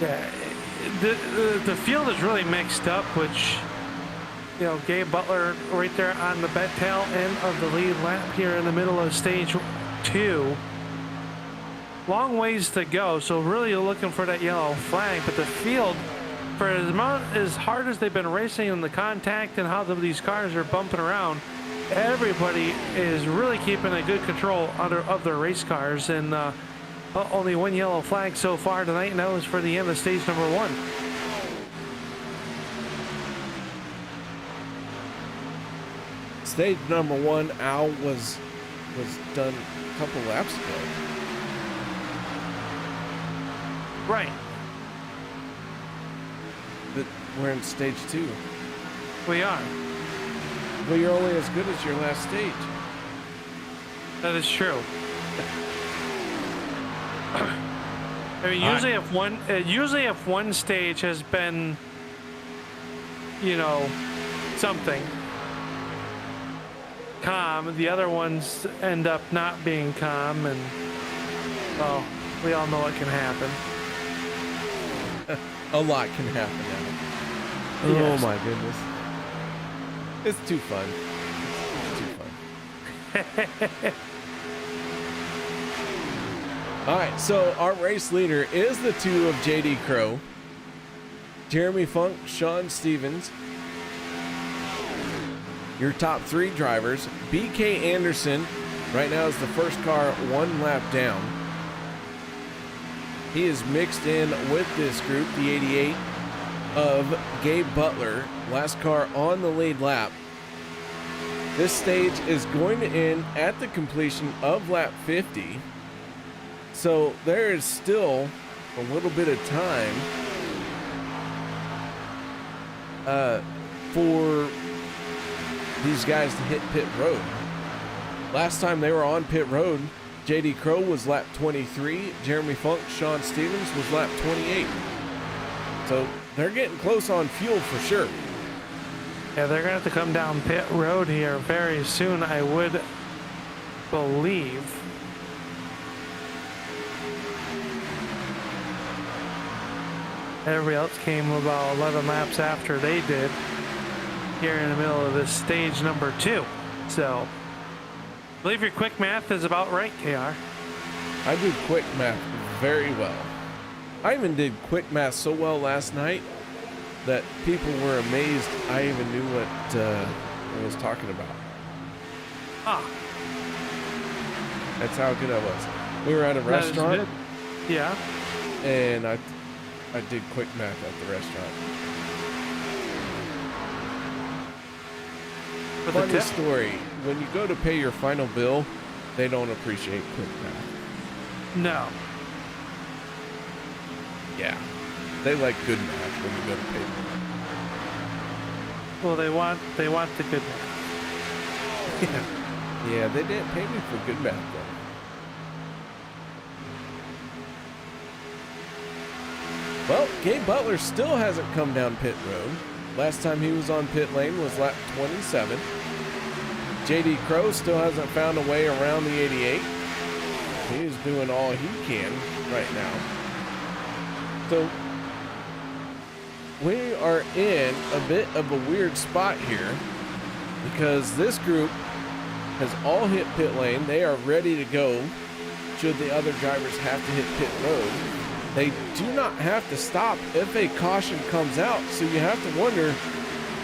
Yeah, the field is really mixed up, which, you know, Gabe Butler right there on the tail end of the lead lap here in the middle of stage 2. Long ways to go, so really looking for that yellow flag, but the field, for as hard as they've been racing in the contact and how these cars are bumping around, everybody is really keeping a good control of their race cars, and only 1 yellow flag so far tonight, and that was for the end of stage number 1. Stage number 1, Al was done a couple laps ago. Right. But we're in stage 2. We are. Well, you're only as good as your last stage. That is true. I mean, usually if one stage has been, you know, something calm, the other ones end up not being calm, and well, we all know what can happen. A lot can happen now. Yes. Oh my goodness. It's too fun. It's too fun. All right, so our race leader is the 2 of JD Crow. Jeremy Funk, Sean Stevens. Your top 3 drivers. BK Anderson right now is the first car 1 lap down. He is mixed in with this group, the 88 of Gabe Butler, last car on the lead lap. This stage is going to end at the completion of lap 50. So there is still a little bit of time for these guys to hit pit road. Last time they were on pit road, JD Crow was lap 23, Jeremy Funk, Sean Stevens was lap 28. So they're getting close on fuel for sure. Yeah, they're going to have to come down pit road here very soon, I would believe. Everybody else came about 11 laps after they did here in the middle of this stage number 2. So, I believe your quick math is about right, KR. I do quick math very well. I even did quick math so well last night that people were amazed I even knew what I was talking about. Ah. That's how good I was. We were at a restaurant. Yeah. And I did quick math at the restaurant. Funny story. When you go to pay your final bill, they don't appreciate quick math. No. Yeah. They like good math when you go to pay them. Well, they want the good math. Yeah, they didn't pay me for good math though. Well, Gabe Butler still hasn't come down pit road. Last time he was on pit lane was lap 27. JD Crow still hasn't found a way around the 88. He's doing all he can right now. So we are in a bit of a weird spot here because this group has all hit pit lane. They are ready to go should the other drivers have to hit pit road. They do not have to stop if a caution comes out. So you have to wonder,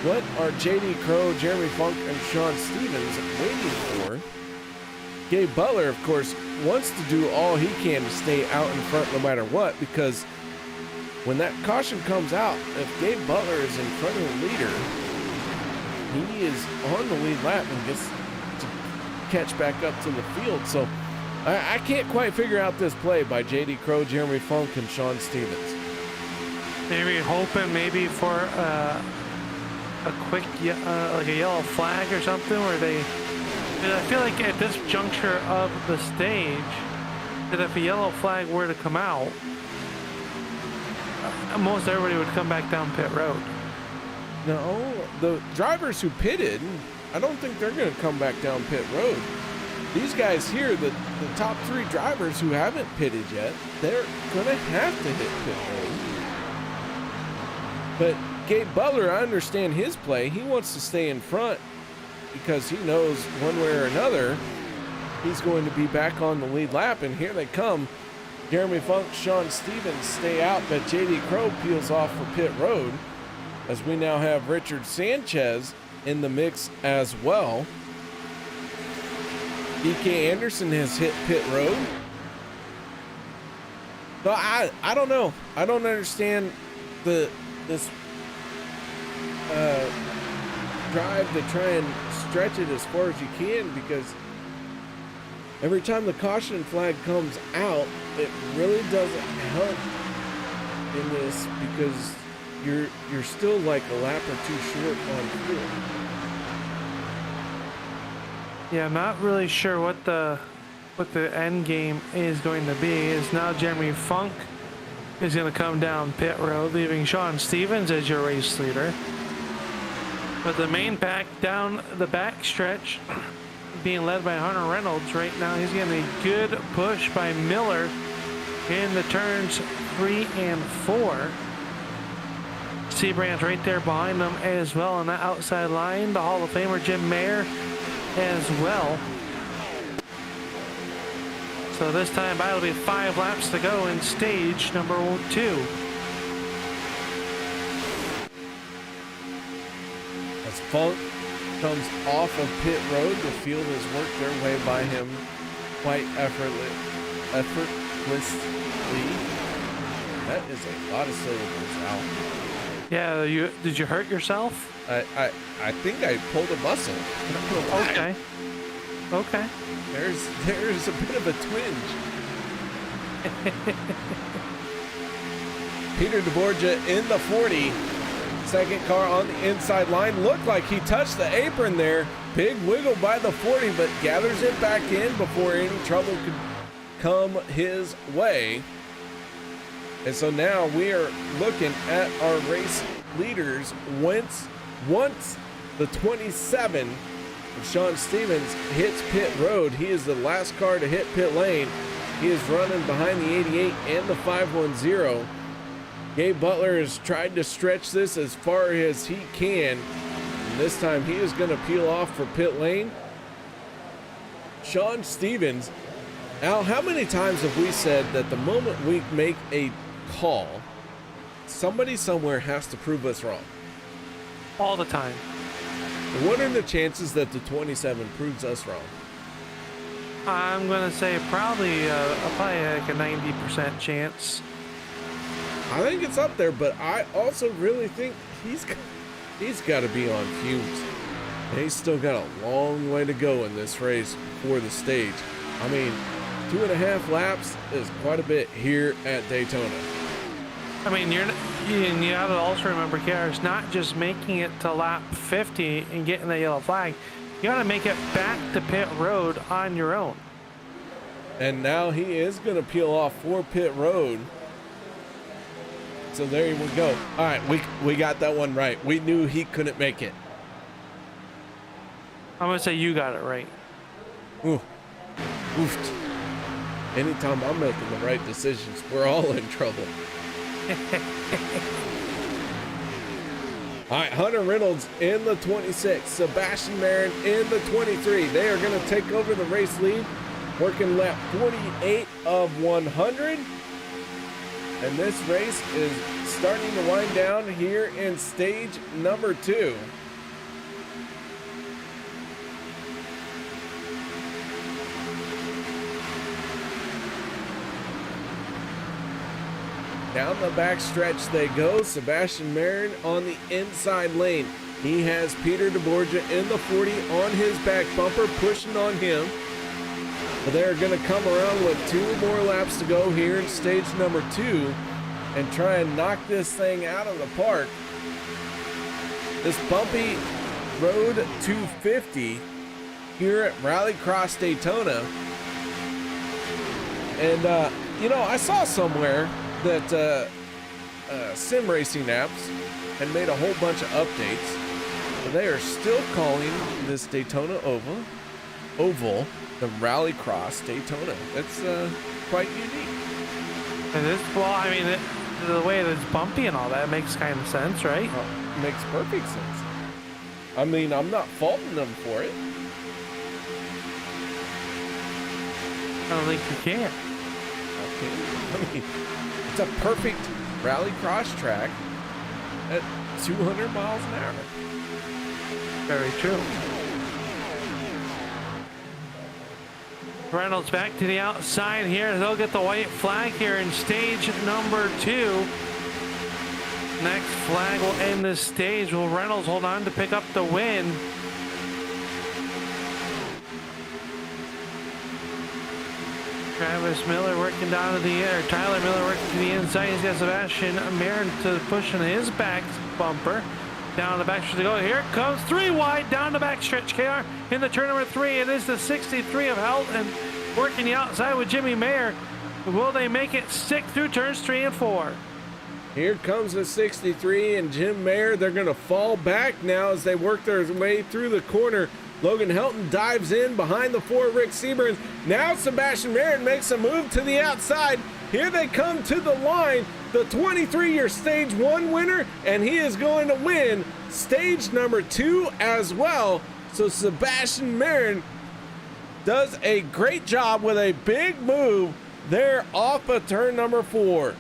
what are JD Crow, Jeremy Funk, and Sean Stevens waiting for? Gabe Butler, of course, wants to do all he can to stay out in front no matter what, because when that caution comes out, if Gabe Butler is in front of the leader, he is on the lead lap and gets to catch back up to the field. So I can't quite figure out this play by JD Crow, Jeremy Funk, and Sean Stevens. Maybe hoping for a quick like a yellow flag or something where they. I feel like at this juncture of the stage, that if a yellow flag were to come out, most everybody would come back down pit road. No, the drivers who pitted, I don't think they're going to come back down pit road. These guys here, the top 3 drivers who haven't pitted yet, they're going to have to hit pit road. But Gabe Butler, I understand his play. He wants to stay in front because he knows one way or another he's going to be back on the lead lap. And here they come. Jeremy Funk, Sean Stevens stay out, but JD Crow peels off for pit road as we now have Richard Sanchez in the mix as well. BK Anderson has hit pit road. So I don't know. I don't understand this drive to try and stretch it as far as you can, because every time the caution flag comes out, it really doesn't help in this because you're still like a lap or 2 short on fuel. Yeah, I'm not really sure what the end game is going to be. Is now Jeremy Funk is going to come down pit road, leaving Sean Stevens as your race leader. But the main pack down the back stretch being led by Hunter Reynolds right now. He's getting a good push by Miller in the turns 3 and 4. Siebrands right there behind them as well on that outside line. The Hall of Famer Jim Mayer as well. So this time by, it'll be 5 laps to go in stage number 2. Funk comes off of pit road. The field has worked their way by him quite effortlessly. That is a lot of syllables, Al. Yeah, did you hurt yourself? I think I pulled a muscle. Okay. Okay. There's a bit of a twinge. Peter deBorja in the 40. Second car on the inside line. Looked like he touched the apron there. Big wiggle by the 40, but gathers it back in before any trouble could come his way. And so now we are looking at our race leaders. Once the 27 of Sean Stevens hits pit road, he is the last car to hit pit lane. He is running behind the 88 and the 510. Gabe Butler has tried to stretch this as far as he can. And this time he is going to peel off for pit lane. Sean Stevens. Al, how many times have we said that the moment we make a call, somebody somewhere has to prove us wrong? All the time. What are the chances that the 27 proves us wrong? I'm going to say probably like a 90% chance. I think it's up there, but I also really think he's got to be on fumes. And he's still got a long way to go in this race for the stage. I mean, 2.5 laps is quite a bit here at Daytona. I mean, you have to also remember, KR, it's not just making it to lap 50 and getting the yellow flag. You got to make it back to pit road on your own. And now he is going to peel off for pit road. So there we go. All right, we got that one right. We knew he couldn't make it. I'm going to say you got it right. Ooh. Oofed. Anytime I'm making the right decisions, we're all in trouble. All right, Hunter Reynolds in the 26, Sebastian Marin in the 23. They are going to take over the race lead, working lap 48 of 100. And this race is starting to wind down here in stage number 2. Down the back stretch they go. Sebastian Marin on the inside lane. He has Peter deBorja in the 40 on his back bumper, pushing on him. But they're going to come around with 2 more laps to go here in stage number 2 and try and knock this thing out of the park. This bumpy Road 250 here at Rallycross Daytona. And, I saw somewhere that sim racing apps had made a whole bunch of updates, but they are still calling this Daytona Oval the Rallycross Daytona. That's quite unique. It is. Well, I mean, the way that it's bumpy and all that makes kind of sense, right? Makes perfect sense. I mean, I'm not faulting them for it. I don't think you can. I mean, it's a perfect rallycross track at 200 miles an hour. Very true. Reynolds back to the outside here. They'll get the white flag here in stage number 2. Next flag will end this stage. Will Reynolds hold on to pick up the win? Travis Miller working down to the air. Tyler Miller working to the inside. He's got Sebastian Marin to pushing his back bumper. Down the back stretch to go. Here it comes. 3 wide down the back stretch. KR in the turn number 3. It is the 63 of Helton working the outside with Jimmy Mayer. Will they make it stick through turns 3 and 4? Here comes the 63 and Jim Mayer. They're going to fall back now as they work their way through the corner. Logan Helton dives in behind the 4 Rick Siebrands. Now Sebastian Marin makes a move to the outside. Here they come to the line. The 23-year stage 1 winner, and he is going to win stage number 2 as well. So Sebastian Marin does a great job with a big move there off of turn number 4.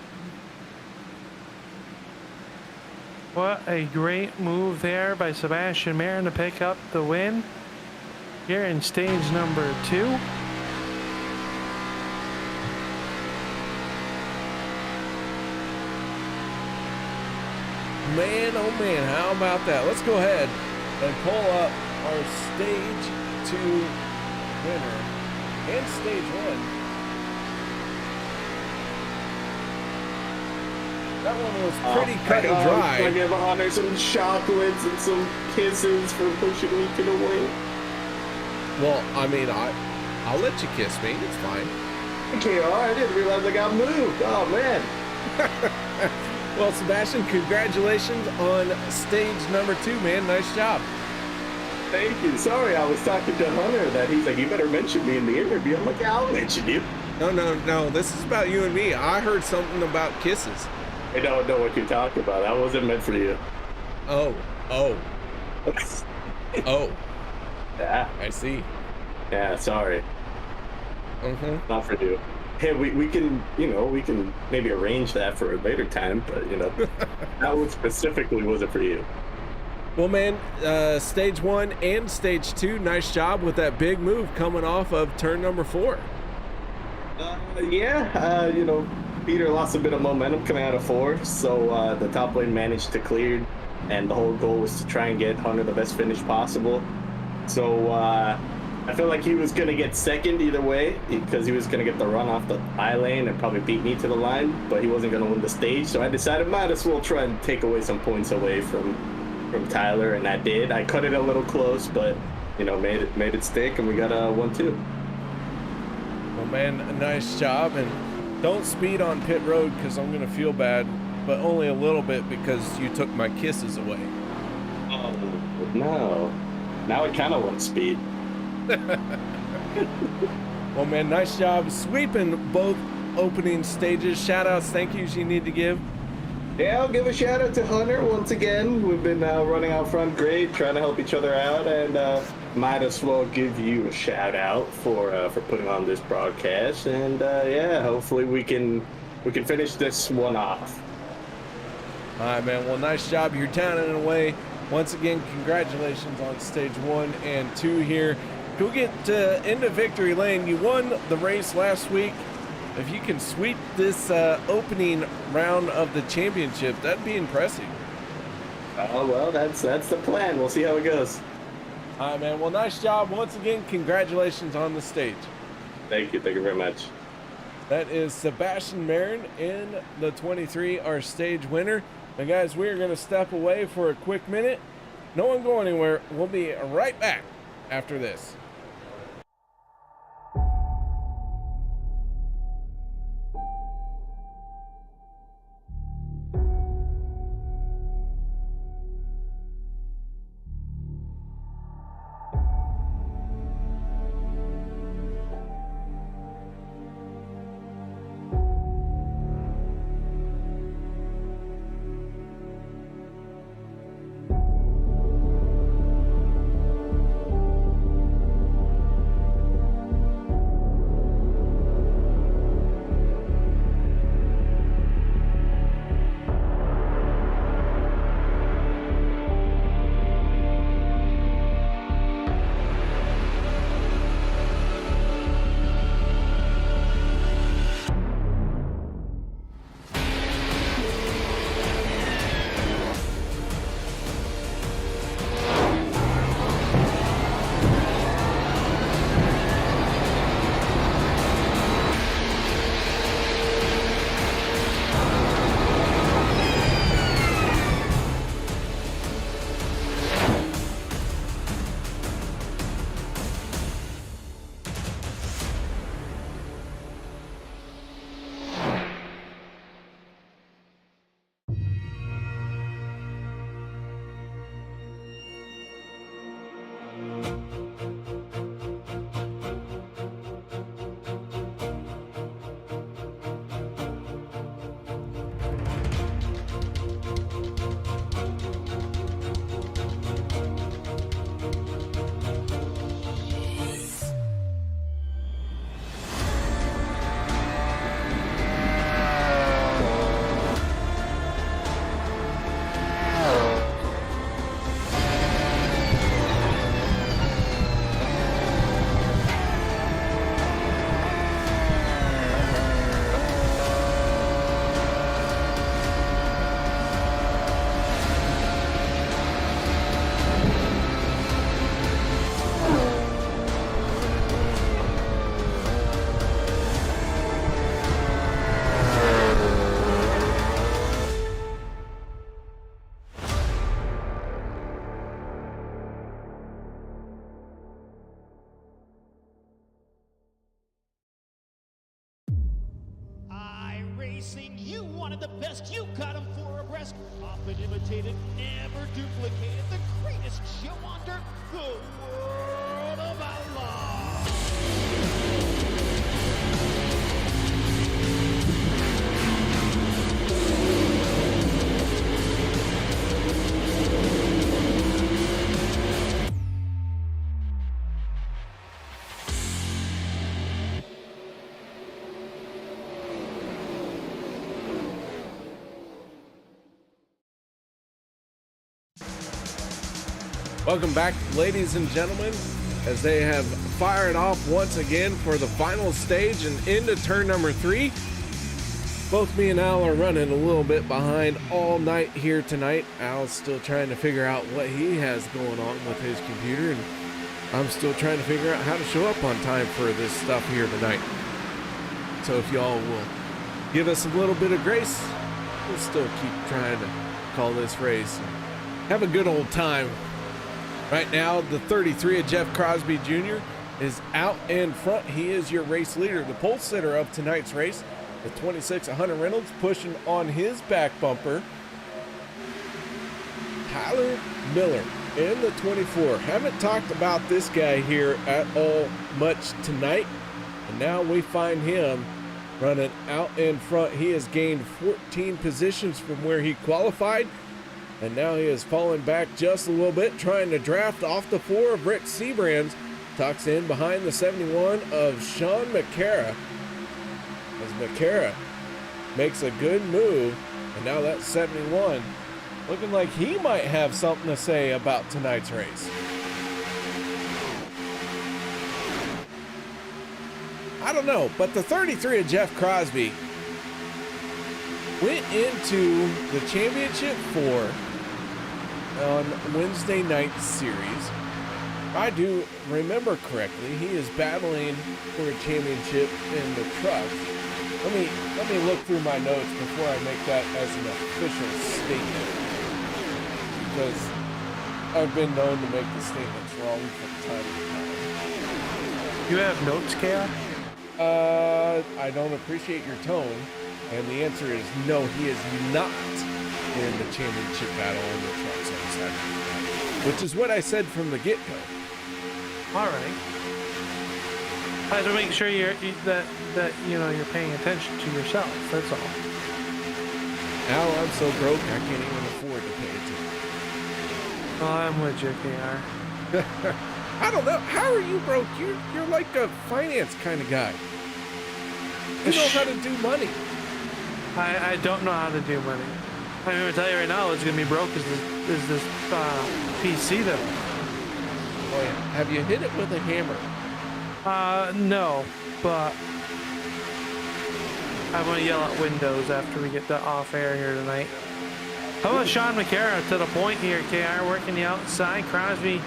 What a great move there by Sebastian Marin to pick up the win here in stage number 2. Man, oh man, how about that? Let's go ahead and pull up our stage 2 winner and stage 1. That one was pretty cut and dry. I give Hunter some chocolates and some kisses for pushing me to the win. Well, I mean, I'll let you kiss me. It's fine. Okay, I didn't realize I got moved. Oh, man. Well, Sebastian, congratulations on stage number 2, man. Nice job. Thank you. Sorry, I was talking to Hunter that he's like, you better mention me in the interview. I'm like, yeah, I'll mention you. No. This is about you and me. I heard something about kisses. I don't know what you're talking about. That wasn't meant for you. Oh. Oh. Yeah. I see. Yeah, sorry. Mm-hmm. Not for you. Hey, we can, we can maybe arrange that for a later time, but, that one specifically wasn't for you. Well, man, stage 1 and stage 2, nice job with that big move coming off of turn number 4. Peter lost a bit of momentum coming out of 4, so the top lane managed to clear, and the whole goal was to try and get Hunter the best finish possible. So I feel like he was going to get second either way, because he was going to get the run off the I lane and probably beat me to the line, but he wasn't going to win the stage, so I decided might as well try and take away some points away from Tyler, and I did. I cut it a little close, but made it stick, and we got a 1-2. Well, man, a nice job, and don't speed on pit road because I'm gonna feel bad, but only a little bit because you took my kisses away. Oh no! Now I kind of want speed. Well, man, nice job sweeping both opening stages. Shout outs, thank yous you need to give. Yeah, I'll give a shout out to Hunter once again. We've been running out front great, trying to help each other out, and might as well give you a shout out for putting on this broadcast. And hopefully we can finish this one off. All right, man. Well, nice job. You're down and away. Once again, congratulations on stage 1 and 2 here. Go get into victory lane. You won the race last week. If you can sweep this opening round of the championship, that'd be impressive. Oh, well, that's the plan. We'll see how it goes. All right, man. Well, nice job. Once again, congratulations on the stage. Thank you. Thank you very much. That is Sebastian Marin in the 23, our stage winner. And guys, we're going to step away for a quick minute. No one go anywhere. We'll be right back after this. racing. You wanted the best, you got them 4 abreast. Often imitated, never duplicated. The greatest show on dirt, the World of Outlaws. Welcome back, ladies and gentlemen, as they have fired off once again for the final stage and into turn number 3. Both me and Al are running a little bit behind all night here tonight. Al's still trying to figure out what he has going on with his computer, and I'm still trying to figure out how to show up on time for this stuff here tonight. So if y'all will give us a little bit of grace, we'll still keep trying to call this race and have a good old time. Right now, the 33 of Jeff Crosby Jr. is out in front. He is your race leader, the pole sitter of tonight's race. The 26 of Hunter Reynolds pushing on his back bumper. Tyler Miller in the 24. Haven't talked about this guy here at all much tonight. And now we find him running out in front. He has gained 14 positions from where he qualified. And now he is falling back just a little bit, trying to draft off the 4 of Rick Siebrands. Tucks in behind the 71 of Sean McCara. As McCara makes a good move. And now that 71 looking like he might have something to say about tonight's race. I don't know, but the 33 of Jeff Crosby went into the championship 4 on Wednesday night's series. If I do remember correctly, he is battling for a championship in the truck. Let me look through my notes before I make that as an official statement, because I've been known to make the statements wrong from time to time. You have notes, KR? I don't appreciate your tone, and the answer is no, he is not in the championship battle in the trucks on Saturday, which is what I said from the get-go. All right. I have to make sure that you know you're paying attention to yourself. That's all. Now I'm so broke I can't even afford to pay attention. Oh, I'm with you, KR. I don't know. How are you broke? You're like a finance kind of guy. You know how to do money. I don't know how to do money. I'm going to tell you right now, it's going to be broke is this PC though. Oh yeah. Have you hit it with a hammer? No, but I'm going to yell at Windows after we get off air here tonight. How about Sean McCara to the point here, KR, working the outside. Crosby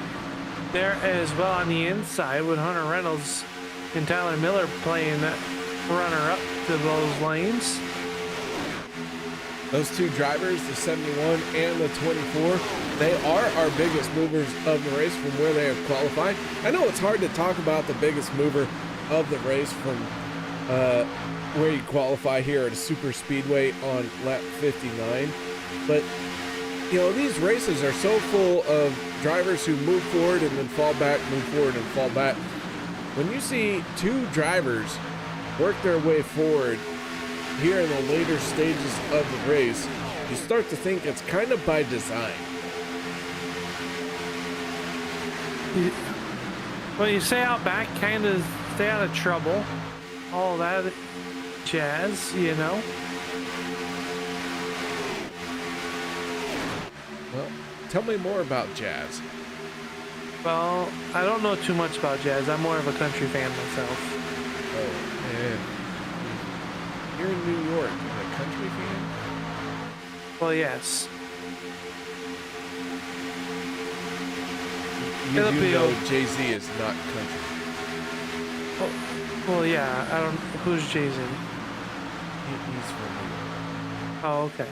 there as well on the inside with Hunter Reynolds and Tyler Miller playing runner-up to those lanes. Those two drivers, the 71 and the 24, they are our biggest movers of the race from where they have qualified. I know it's hard to talk about the biggest mover of the race from where you qualify here at a super speedway on lap 59, but you know, these races are so full of drivers who move forward and then fall back, move forward and fall back. When you see two drivers work their way forward here in the later stages of the race, you start to think it's kind of by design. Well, you stay out back, kind of stay out of trouble, all that jazz, you know. Well, tell me more about jazz. Well, I don't know too much about jazz. I'm more of a country fan myself. Oh, man. You're in New York. You're a country fan? Well, yes. You do know Jay-Z is not country. Well, yeah. I don't. Who's Jay-Z? He's from New York. Oh, okay.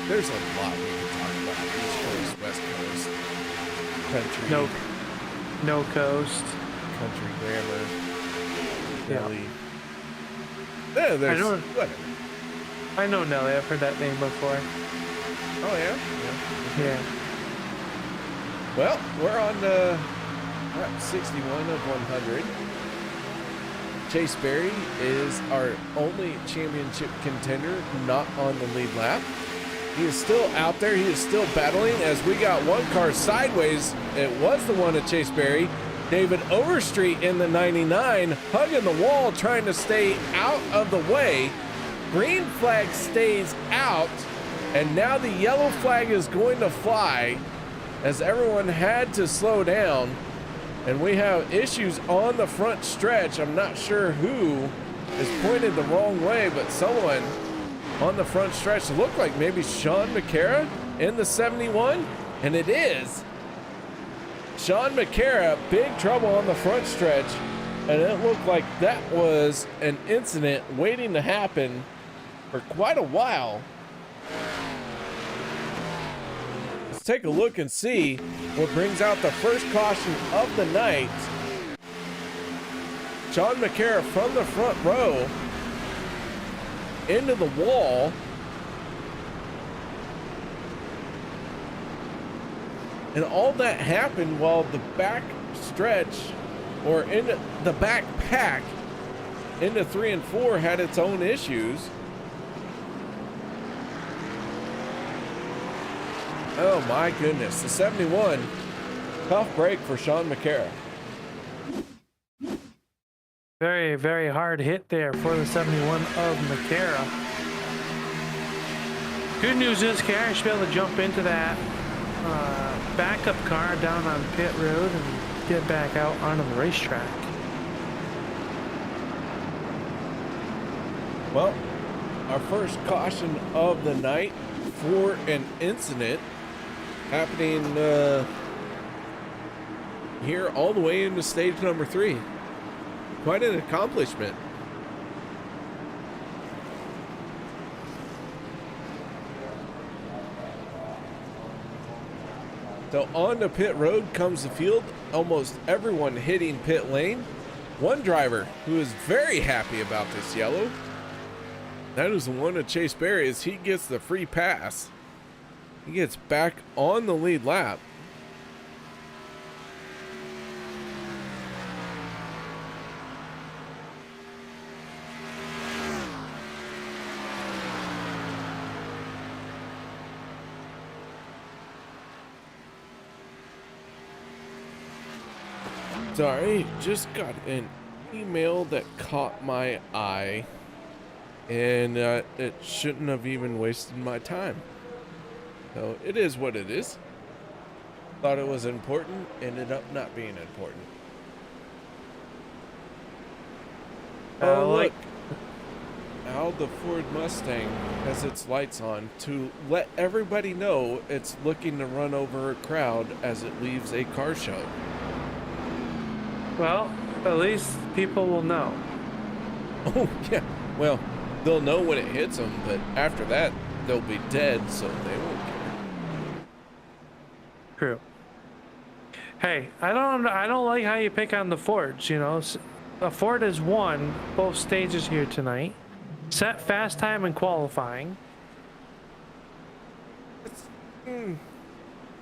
There's a lot we can talk about East Coast West Coast. Country. No coast. Country grammar. Yeah. Nelly. Yeah, there's whatever. I know Nelly. I've heard that name before. Oh yeah. Yeah. Well, we're on lap 61 of 100. Chase Berry is our only championship contender not on the lead lap. He is still out there. He is still battling as we got one car sideways. It was the one of Chase Berry. David Overstreet in the 99, hugging the wall, trying to stay out of the way. Green flag stays out, and now the yellow flag is going to fly as everyone had to slow down. And we have issues on the front stretch. I'm not sure who is pointed the wrong way, but someone on the front stretch looked like maybe Sean McCara in the 71, and it is Sean McCara. Big trouble on the front stretch, and it looked like that was an incident waiting to happen for quite a while. Let's take a look and see what brings out the first caution of the night. Sean McCara from the front row into the wall. And all that happened while the back stretch, or into the back pack into 3 and 4, had its own issues. Oh my goodness, the 71, tough break for Sean McCara. Very, very hard hit there for the 71 of McCara. Good news is Kara should be able to jump into that backup car down on pit road and get back out onto the racetrack. Well, our first caution of the night for an incident happening here all the way into stage number 3. Quite an accomplishment. So on to pit road comes the field. Almost everyone hitting pit lane. One driver who is very happy about this yellow. That is the one of Chase Berry, as he gets the free pass. He gets back on the lead lap. Sorry, just got an email that caught my eye, and it shouldn't have even wasted my time. So it is what it is. Thought it was important, ended up not being important. Oh, look. Now the Ford Mustang has its lights on to let everybody know it's looking to run over a crowd as it leaves a car show. Well, at least people will know. Oh, yeah. Well, they'll know when it hits them, but after that, they'll be dead, so they won't care. True. Hey, I don't like how you pick on the Fords, you know. A Ford has won both stages here tonight. Set fast time in qualifying.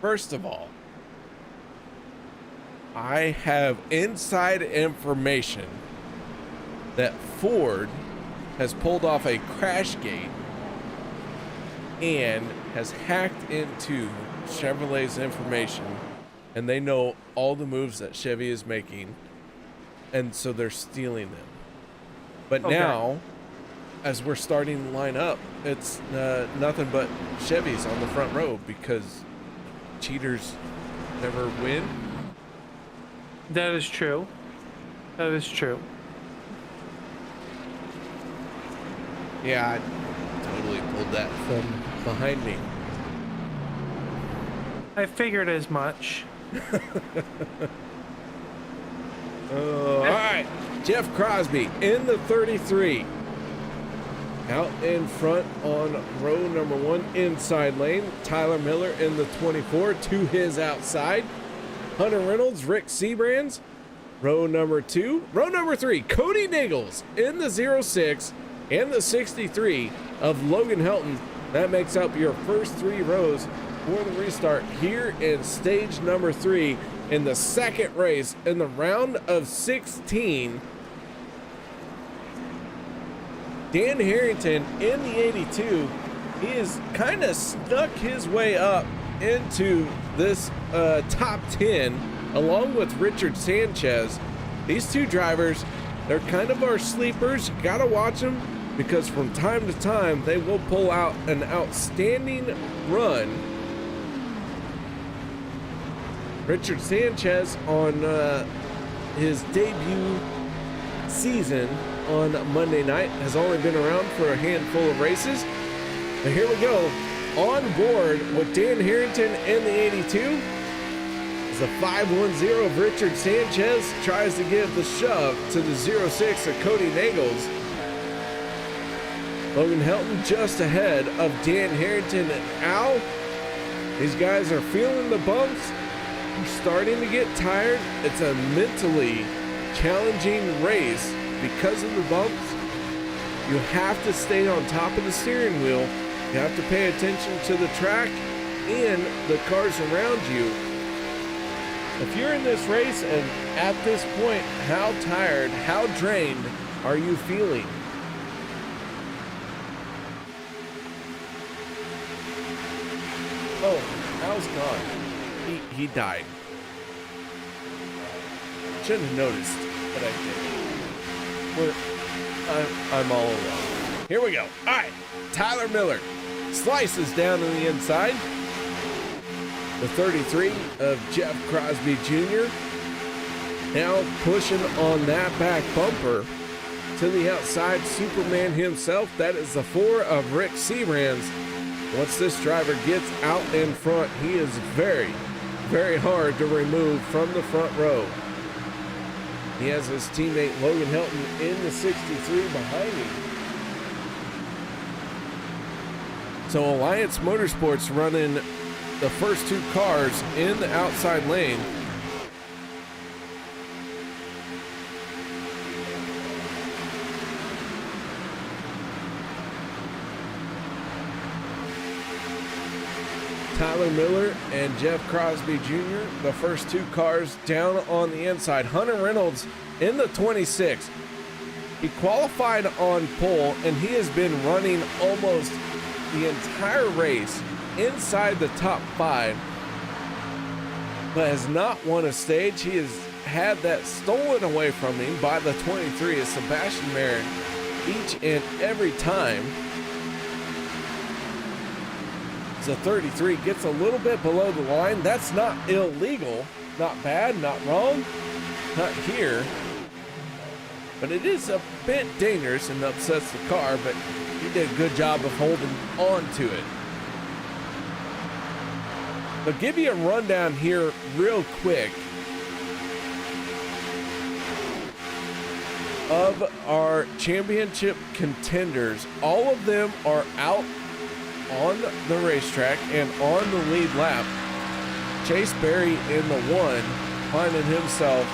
First of all, I have inside information that Ford has pulled off a crash gate and has hacked into Chevrolet's information, and they know all the moves that Chevy is making, and so they're stealing them. But okay. Now, as we're starting to line up, it's nothing but Chevys on the front row because cheaters never win. That is true. That is true. Yeah, I totally pulled that from behind me. I figured as much. All right, Jeff Crosby in the 33 Out in front on row number 1 inside lane, Tyler Miller in the 24 to his outside. Hunter Reynolds, Rick Siebrands, row number 2. Row number 3, Kody Neagles in the 06 and the 63 of Logan Helton. That makes up your first 3 rows for the restart here in stage number 3 in the second race in the round of 16. Dan Harrington in the 82, he has kind of snuck his way up into this top 10 along with Richard Sanchez. These 2 drivers, they're kind of our sleepers. You gotta watch them because from time to time they will pull out an outstanding run. Richard Sanchez on his debut season on Monday night has only been around for a handful of races. But here we go, on board with Dan Harrington in the 82 is the 510 of Richard Sanchez, tries to give the shove to the 06 of Kody Neagles. Logan Helton just ahead of Dan Harrington and Al. These guys are feeling the bumps. They're starting to get tired. It's a mentally challenging race because of the bumps. You have to stay on top of the steering wheel. You have to pay attention to the track and the cars around you. If you're in this race and at this point, how tired, how drained are you feeling? Oh, Al's gone. He died. Shouldn't have noticed, but I did. I'm all alone. Here we go. All right, Tyler Miller slices down on the inside. The 33 of Jeff Crosby Jr. now pushing on that back bumper to the outside. Superman himself. That is the 4 of Rick Siebrands. Once this driver gets out in front, he is very, very hard to remove from the front row. He has his teammate Logan Helton in the 63 behind him. So Alliance Motorsports running the first 2 cars in the outside lane. Tyler Miller and Jeff Crosby Jr., the first 2 cars down on the inside. Hunter Reynolds in the 26. He qualified on pole, and he has been running almost the entire race inside the top 5, but has not won a stage. He has had that stolen away from him by the 23 of Sebastian Marin each and every time. The 33 gets a little bit below the line. That's not illegal, not bad, not wrong, not here. But it is a bit dangerous and upsets the car, but he did a good job of holding on to it. But give you a rundown here real quick of our championship contenders. All of them are out on the racetrack and on the lead lap. Chase Berry in the 1, finding himself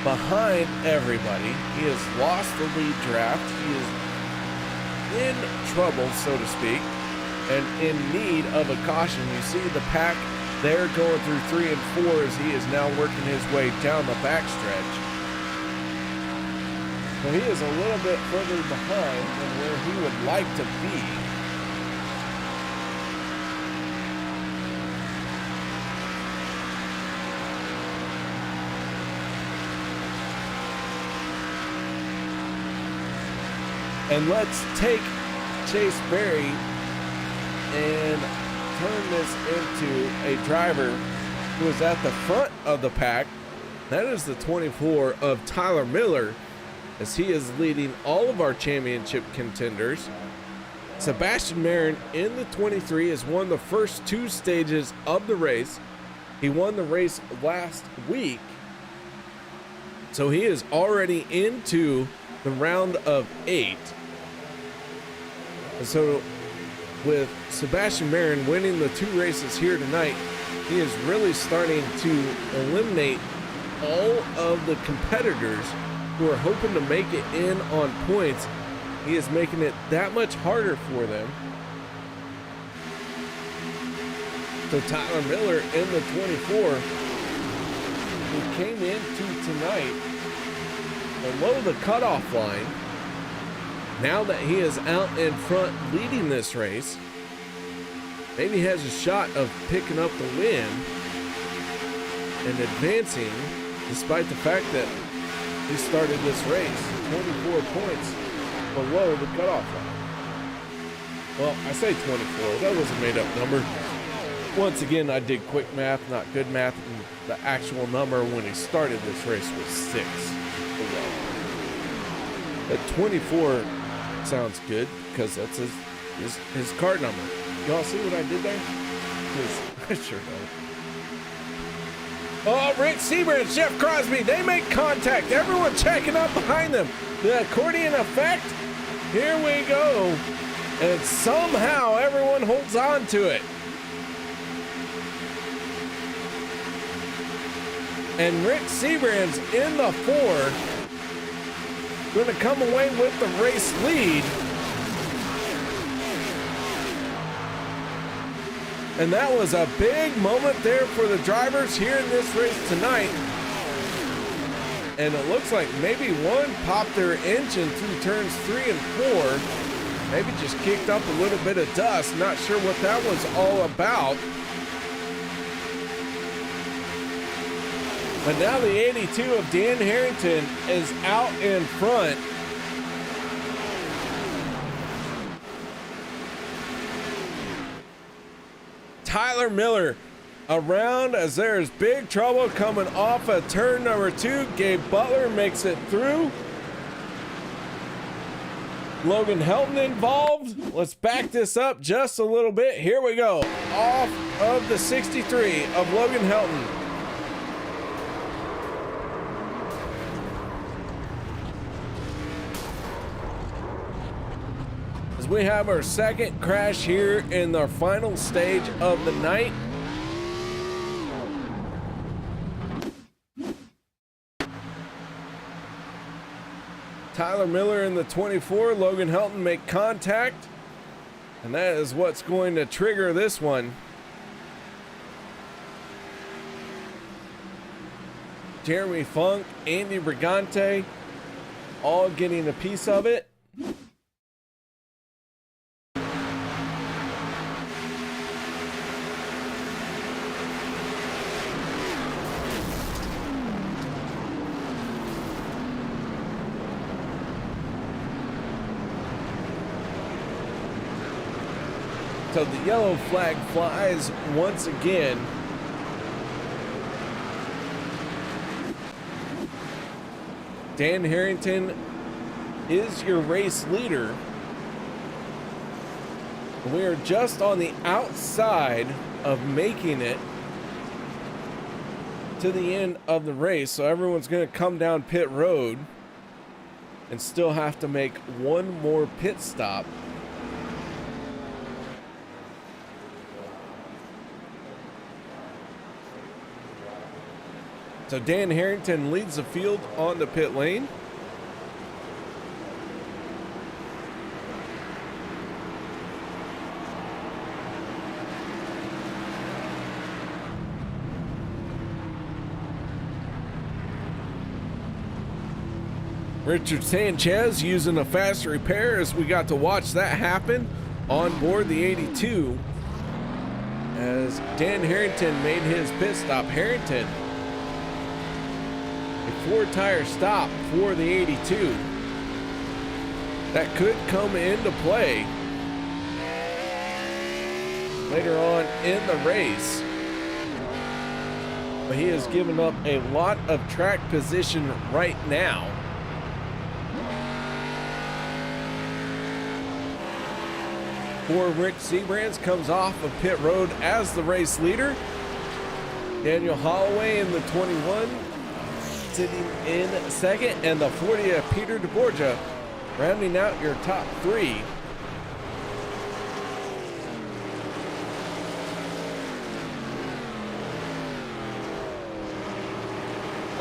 behind everybody. He has lost the lead draft. He is in trouble, so to speak, and in need of a caution. You see the pack there going through 3 and 4 as he is now working his way down the backstretch. So he is a little bit further behind than where he would like to be. And let's take Chase Berry and turn this into a driver who is at the front of the pack. That is the 24 of Tyler Miller, as he is leading all of our championship contenders. Sebastian Marin in the 23 has won the first 2 stages of the race. He won the race last week, so he is already into the round of 8. And so with Sebastian Marin winning the 2 races here tonight, he is really starting to eliminate all of the competitors who are hoping to make it in on points. He is making it that much harder for them. So Tyler Miller in the 24, who came into tonight below the cutoff line. Now that he is out in front leading this race, maybe has a shot of picking up the win and advancing, despite the fact that he started this race 24 points below the cutoff line. Well, I say 24, that was a made up number. Once again, I did quick math, not good math, and the actual number when he started this race was 6 below. At 24 sounds good because that's his card number. Y'all see what I did there? Because I sure don't. Oh, Rick Siebrands, Jeff Crosby, they make contact. Everyone checking up behind them. The accordion effect. Here we go. And somehow everyone holds on to it. And Rick Siebrands in the 4. Going to come away with the race lead. And that was a big moment there for the drivers here in this race tonight. And it looks like maybe one popped their engine through turns 3 and 4. Maybe just kicked up a little bit of dust. Not sure what that was all about. But now the 82 of Dan Harrington is out in front. Tyler Miller around as there's big trouble coming off of turn number 2. Gabe Butler makes it through. Logan Helton involved. Let's back this up just a little bit. Here we go. Off of the 63 of Logan Helton. We have our second crash here in the final stage of the night. Tyler Miller in the 24, Logan Helton make contact, and that is what's going to trigger this one. Jeremy Funk, Andy Brigante, all getting a piece of it. So the yellow flag flies once again. Dan Harrington is your race leader. We are just on the outside of making it to the end of the race. So everyone's going to come down pit road and still have to make one more pit stop. So Dan Harrington leads the field on the pit lane. Richard Sanchez using a fast repair as we got to watch that happen on board the 82 as Dan Harrington made his pit stop. Harrington, a 4-tire stop for the 82. That could come into play later on in the race. But he has given up a lot of track position right now. For Rick Siebrands comes off of pit road as the race leader. Daniel Holloway in the 21 sitting in second, and the 40 of Peter deBorja rounding out your top 3.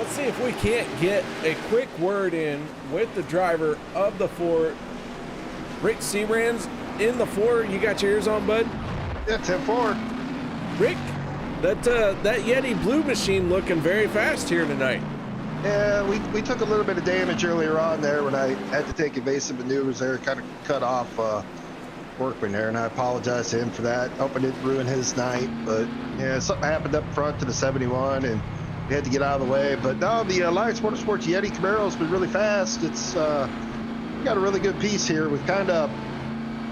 let's see if we can't get a quick word in with the driver of the 4, Rick Siebrands. In the 4, you got your ears on, bud? Yeah, 10-4. Rick, that Yeti Blue machine looking very fast here tonight. Yeah, we took a little bit of damage earlier on there when I had to take evasive maneuvers there, kind of cut off Workman there, and I apologize to him for that. Hope I didn't ruin his night, but yeah, something happened up front to the 71, and we had to get out of the way. But no, the Alliance Motorsports Yeti Camaro's been really fast. It's we got a really good piece here. We've kind of,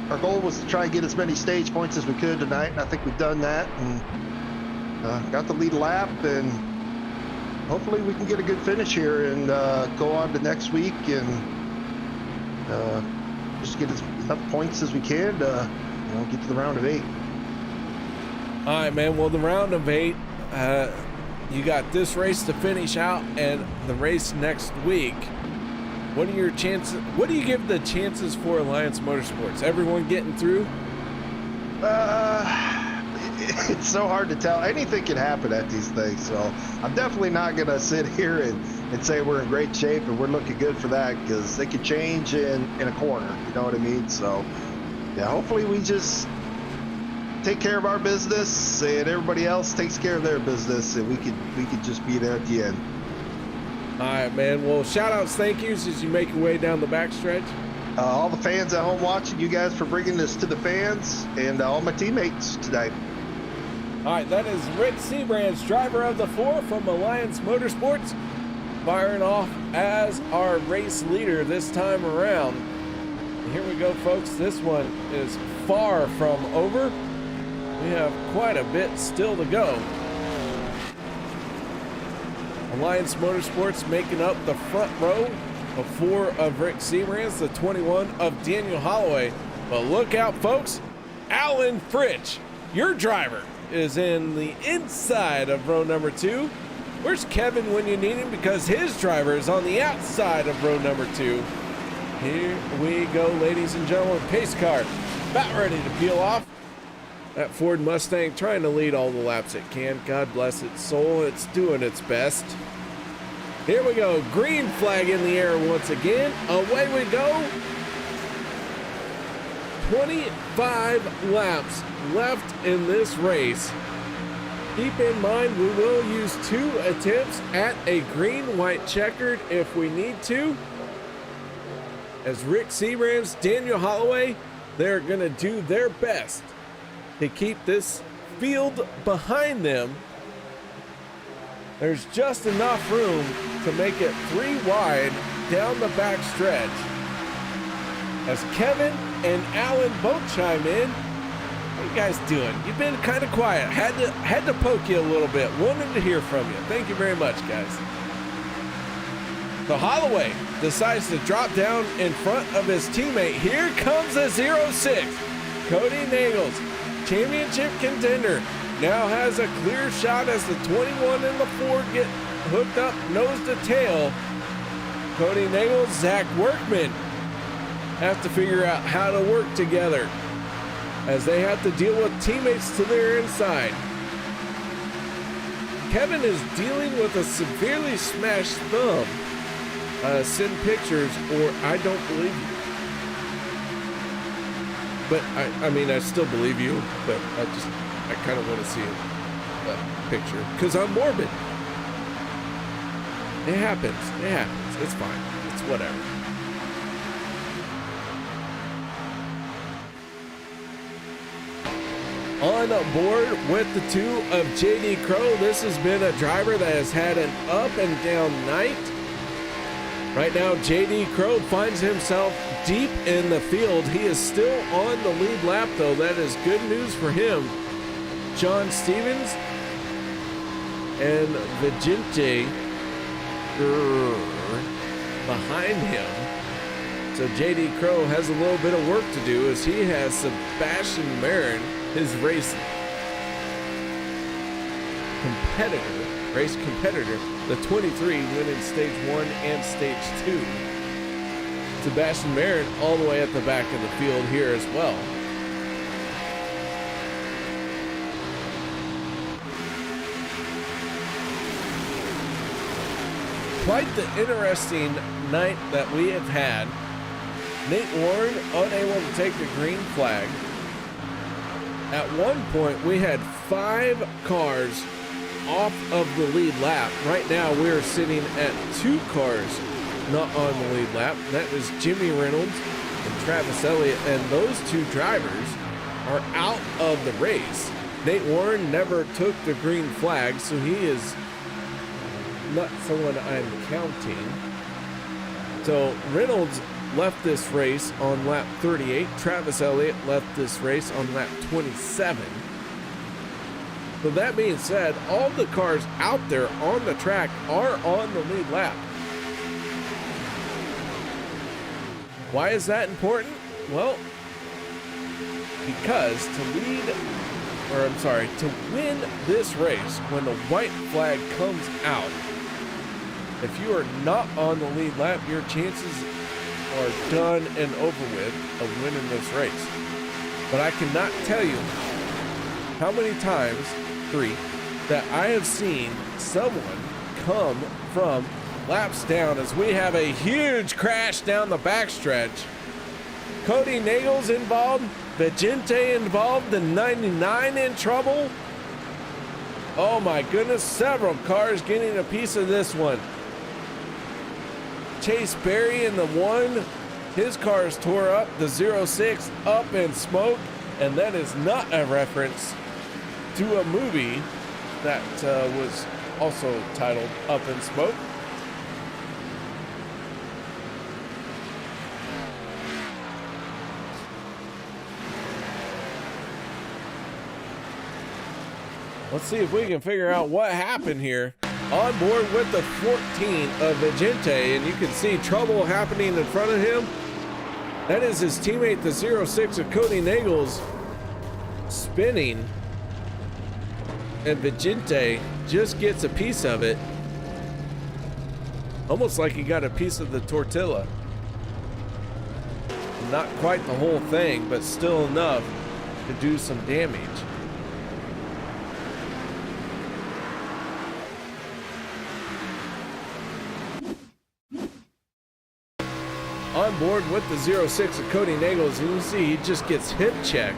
our goal was to try and get as many stage points as we could tonight, and I think we've done that, and got the lead lap, and hopefully we can get a good finish here and go on to next week and just get as enough points as we can to get to the round of 8. All right, man. Well, the round of 8, you got this race to finish out and the race next week. What are your chances? What do you give the chances for Alliance Motorsports? Everyone getting through? It's so hard to tell. Anything can happen at these things, so I'm definitely not going to sit here and say we're in great shape and we're looking good for that, because they could change in a corner, you know what I mean? So yeah, hopefully we just take care of our business and everybody else takes care of their business, and we could just be there at the end. All right, man. Well, shout outs, thank yous as you make your way down the backstretch. All the fans at home watching, you guys for bringing this to the fans, and all my teammates tonight. All right, that is Rick Siebrands, driver of the 4 from Alliance Motorsports, firing off as our race leader this time around. And here we go, folks. This one is far from over. We have quite a bit still to go. Alliance Motorsports making up the front row of 4 of Rick Siebrands, the 21 of Daniel Holloway. But look out, folks. Alan Fritsch, your driver, is in the inside of row number 2. Where's Kevin when you need him? Because his driver is on the outside of row number 2. Here we go, ladies and gentlemen. Pace car about ready to peel off. That Ford Mustang trying to lead all the laps it can. God bless its soul. It's doing its best. Here we go. Green flag in the air once again. Away we go. 25 laps left in this race. Keep in mind we will use 2 attempts at a green-white checkered if we need to. As Rick Siebrands, Daniel Holloway, they're going to do their best to keep this field behind them. There's just enough room to make it 3 wide down the back stretch. As Kevin and Alan both chime in. How you guys doing? You've been kind of quiet. Had to poke you a little bit. Wanted to hear from you. Thank you very much, guys. So Holloway decides to drop down in front of his teammate. Here comes a 06. Kody Neagles, championship contender, now has a clear shot as the 21 and the 4 get hooked up nose to tail. Kody Neagles, Zach Workman have to figure out how to work together as they have to deal with teammates to their inside. Kevin is dealing with a severely smashed thumb. Send pictures or I don't believe you. But I mean, I still believe you, but I kind of want to see a picture because I'm morbid. It happens. It's fine. It's whatever. On board with the 2 of JD Crow. This has been a driver that has had an up and down night. Right now, JD Crow finds himself deep in the field. He is still on the lead lap, though. That is good news for him. John Stevens and Vigente behind him. So JD Crow has a little bit of work to do as he has Sebastian Marin, his race competitor, the 23, winning stage 1 and stage 2. Sebastian Marin all the way at the back of the field here as well. quite the interesting night that we have had. Nate Warren unable to take the green flag. At one point, we had 5 cars off of the lead lap. Right now, we're sitting at 2 cars not on the lead lap. That is Jimmy Reynolds and Travis Elliott, and those 2 drivers are out of the race. Nate Warren never took the green flag, so he is not someone I'm counting. So Reynolds left this race on lap 38. Travis Elliott left this race on lap 27. So that being said, all the cars out there on the track are on the lead lap. Why is that important? Well, because to win this race, when the white flag comes out, if you are not on the lead lap, your chances are done and over with of winning this race. But I cannot tell you how many times, 3, that I have seen someone come from laps down as we have a huge crash down the backstretch. Kody Neagles involved, Brigante involved, the 99 in trouble. Oh my goodness, several cars getting a piece of this one. Chase Berry in the 1, his cars tore up, the 06 up in smoke, and that is not a reference to a movie that was also titled Up in Smoke. Let's see if we can figure out what happened here. On board with the 14 of Brigante, and you can see trouble happening in front of him. That is his teammate, the 06 of Kody Neagles, spinning. And Brigante just gets a piece of it. Almost like he got a piece of the tortilla. Not quite the whole thing, but still enough to do some damage. On board with the 06 of Kody Neagles, and you see he just gets hip checked.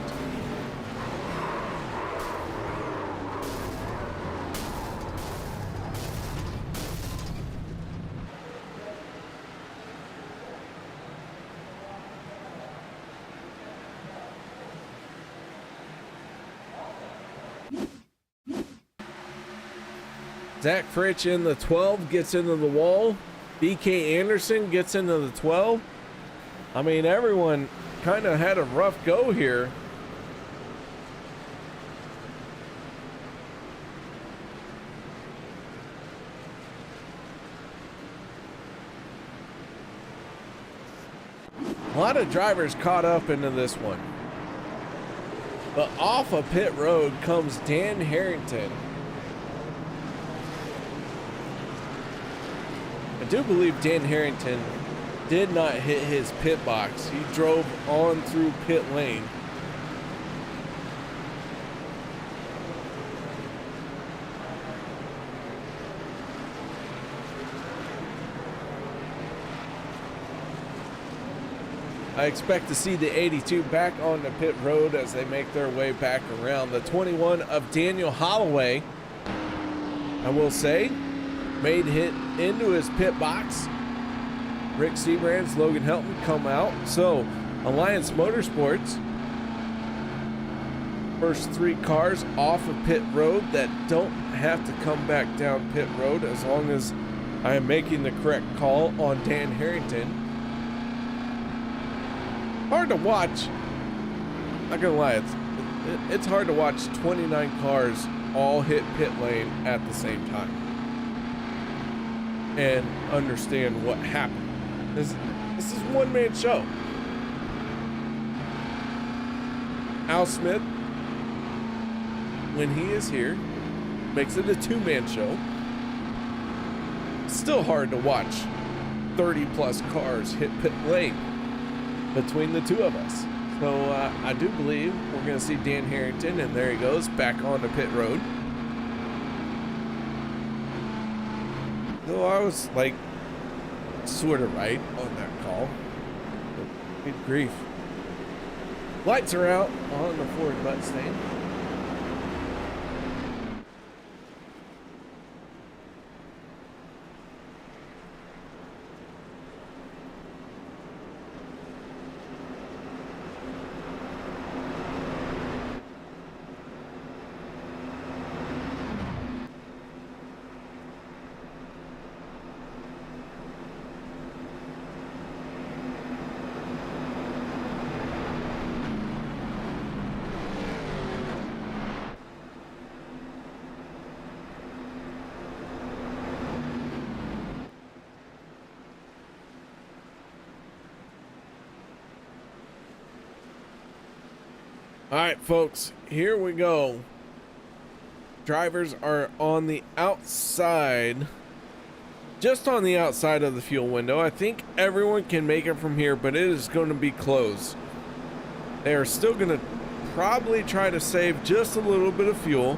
Zach Fritsch in the 12 gets into the wall. BK Anderson gets into the 12. I mean, everyone kind of had a rough go here. A lot of drivers caught up into this one. But off of pit road comes Dan Harrington. I do believe Dan Harrington did not hit his pit box. He drove on through pit lane. I expect to see the 82 back on the pit road as they make their way back around. The 21 of Daniel Holloway, I will say, made hit into his pit box. Rick Siebrands, Logan Helton come out. So Alliance Motorsports, first 3 cars off of pit road that don't have to come back down pit road as long as I am making the correct call on Dan Harrington. Hard to watch. Not gonna lie, it's hard to watch 29 cars all hit pit lane at the same time and understand what happened. This is a one-man show. Al Smith, when he is here, makes it a 2-man show. Still hard to watch 30-plus cars hit pit lane between the 2 of us. So I do believe we're going to see Dan Harrington, and there he goes, back onto pit road. Though I was like sort of right on that call. But good grief. Lights are out on the forward butt stand. All right, folks, here we go. Drivers are on the outside, just on the outside of the fuel window. I think everyone can make it from here, but it is going to be close. They are still going to probably try to save just a little bit of fuel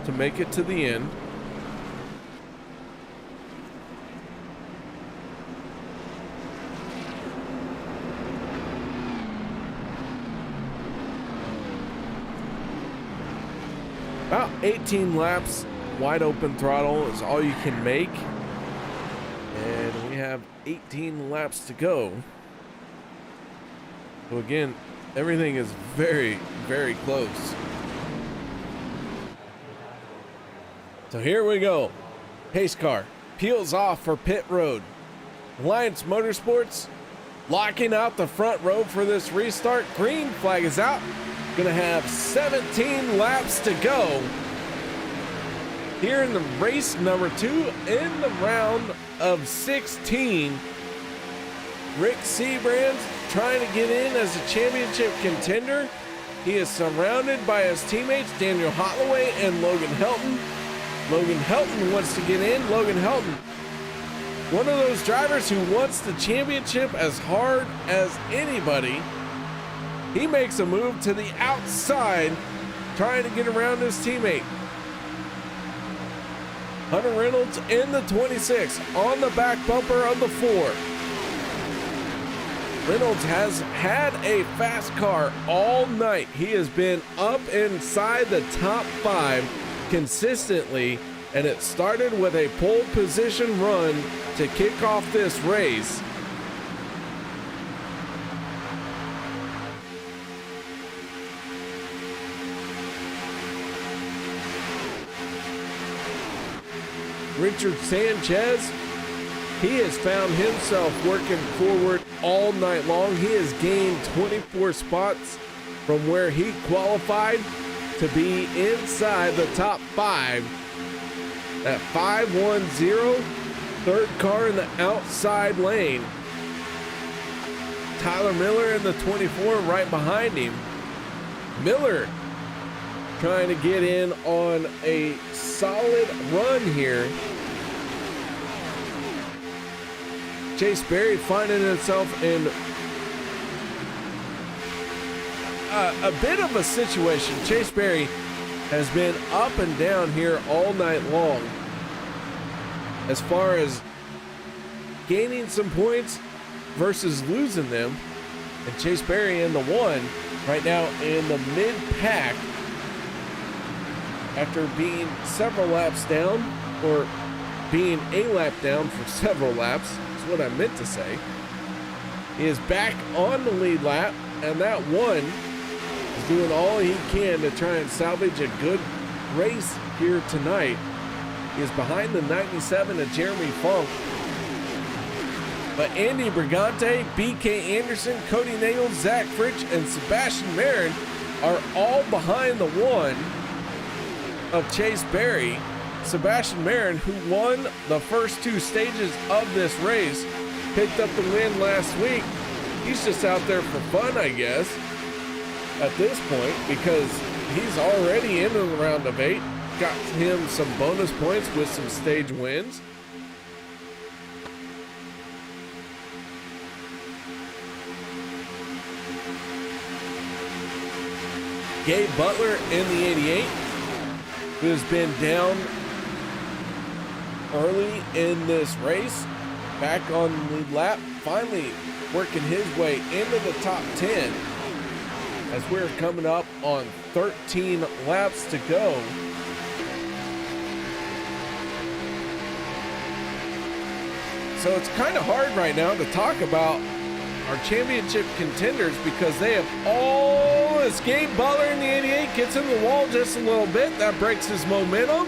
to make it to the end. About 18 laps, wide open throttle is all you can make. And we have 18 laps to go. So again, everything is very, very close. So here we go. Pace car peels off for pit road. Alliance Motorsports locking out the front row for this restart. Green flag is out. Gonna have 17 laps to go here in the race number 2 in the round of 16. Rick Siebrands trying to get in as a championship contender. He is surrounded by his teammates Daniel Holloway and Logan Helton. Logan Helton wants to get in. Logan Helton, one of those drivers who wants the championship as hard as anybody. He makes a move to the outside, trying to get around his teammate. Hunter Reynolds in the 26 on the back bumper of the 4. Reynolds has had a fast car all night. He has been up inside the top 5 consistently, and it started with a pole position run to kick off this race. Richard Sanchez, he has found himself working forward all night long. He has gained 24 spots from where he qualified to be inside the top 5. That 5-1-0, third car in the outside lane. Tyler Miller in the 24 right behind him. Miller trying to get in on a solid run here. Chase Berry finding himself in a bit of a situation. Chase Berry has been up and down here all night long as far as gaining some points versus losing them. And Chase Berry in the 1 right now in the mid-pack after being several laps down, or being a lap down for several laps is what I meant to say. He is back on the lead lap, and that 1 is doing all he can to try and salvage a good race here tonight. He is behind the 97 of Jeremy Funk. But Andy Brigante, BK Anderson, Kody Neagles, Zach Fritsch, and Sebastian Marin are all behind the 1 of Chase Berry. Sebastian Marin, who won the first 2 stages of this race, picked up the win last week. He's just out there for fun, I guess, at this point, because he's already into the round of 8. Got him some bonus points with some stage wins. Gabe Butler in the 88, who has been down early in this race, back on the lap, finally working his way into the top 10 as we're coming up on 13 laps to go. So it's kind of hard right now to talk about our championship contenders because they have all this. Gabe Butler in the 88 gets in the wall just a little bit. That breaks his momentum.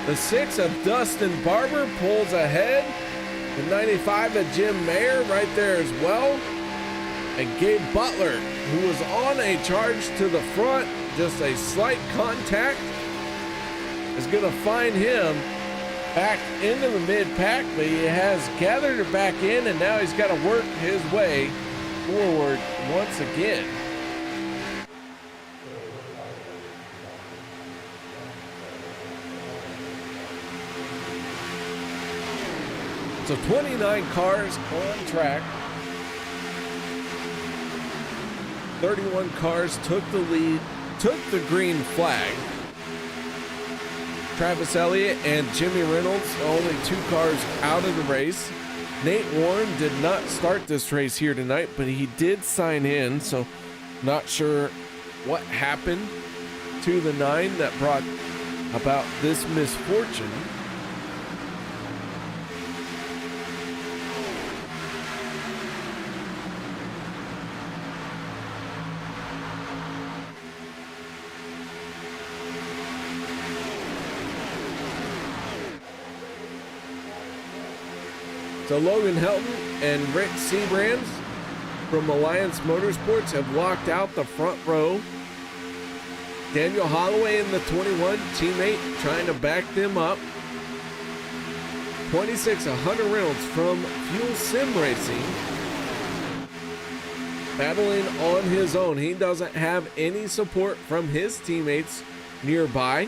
The 6 of Dustin Barbour pulls ahead. The 95 of Jim Mayer right there as well. And Gabe Butler, who was on a charge to the front, just a slight contact, is going to find him back into the mid-pack, but he has gathered it back in, and now he's got to work his way forward once again. So 29 cars on track. 31 cars took the lead, took the green flag. Travis Elliott and Jimmy Reynolds, only 2 cars out of the race. Nate Warren did not start this race here tonight, but he did sign in, so not sure what happened to the 9 that brought about this misfortune. So Logan Helton and Rick Siebrands from Alliance Motorsports have locked out the front row. Daniel Holloway in the 21 teammate trying to back them up. 26 of Hunter Reynolds from Fuel Sim Racing, battling on his own. He doesn't have any support from his teammates nearby.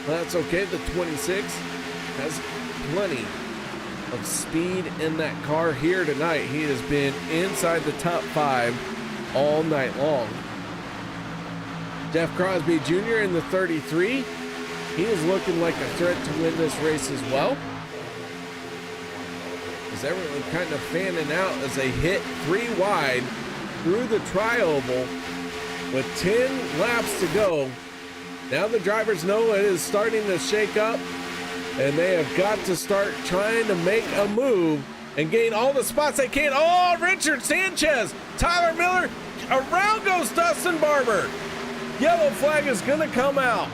But that's okay. The 26 has plenty of speed in that car here tonight. He has been inside the top 5 all night long. Jeff Crosby Jr. in the 33. He is looking like a threat to win this race as well. As everyone kind of fanning out as they hit 3 wide through the tri-oval with 10 laps to go. Now the drivers know it is starting to shake up, and they have got to start trying to make a move and gain all the spots they can. Oh, Richard Sanchez, Tyler Miller, around goes Dustin Barbour. Yellow flag is going to come out.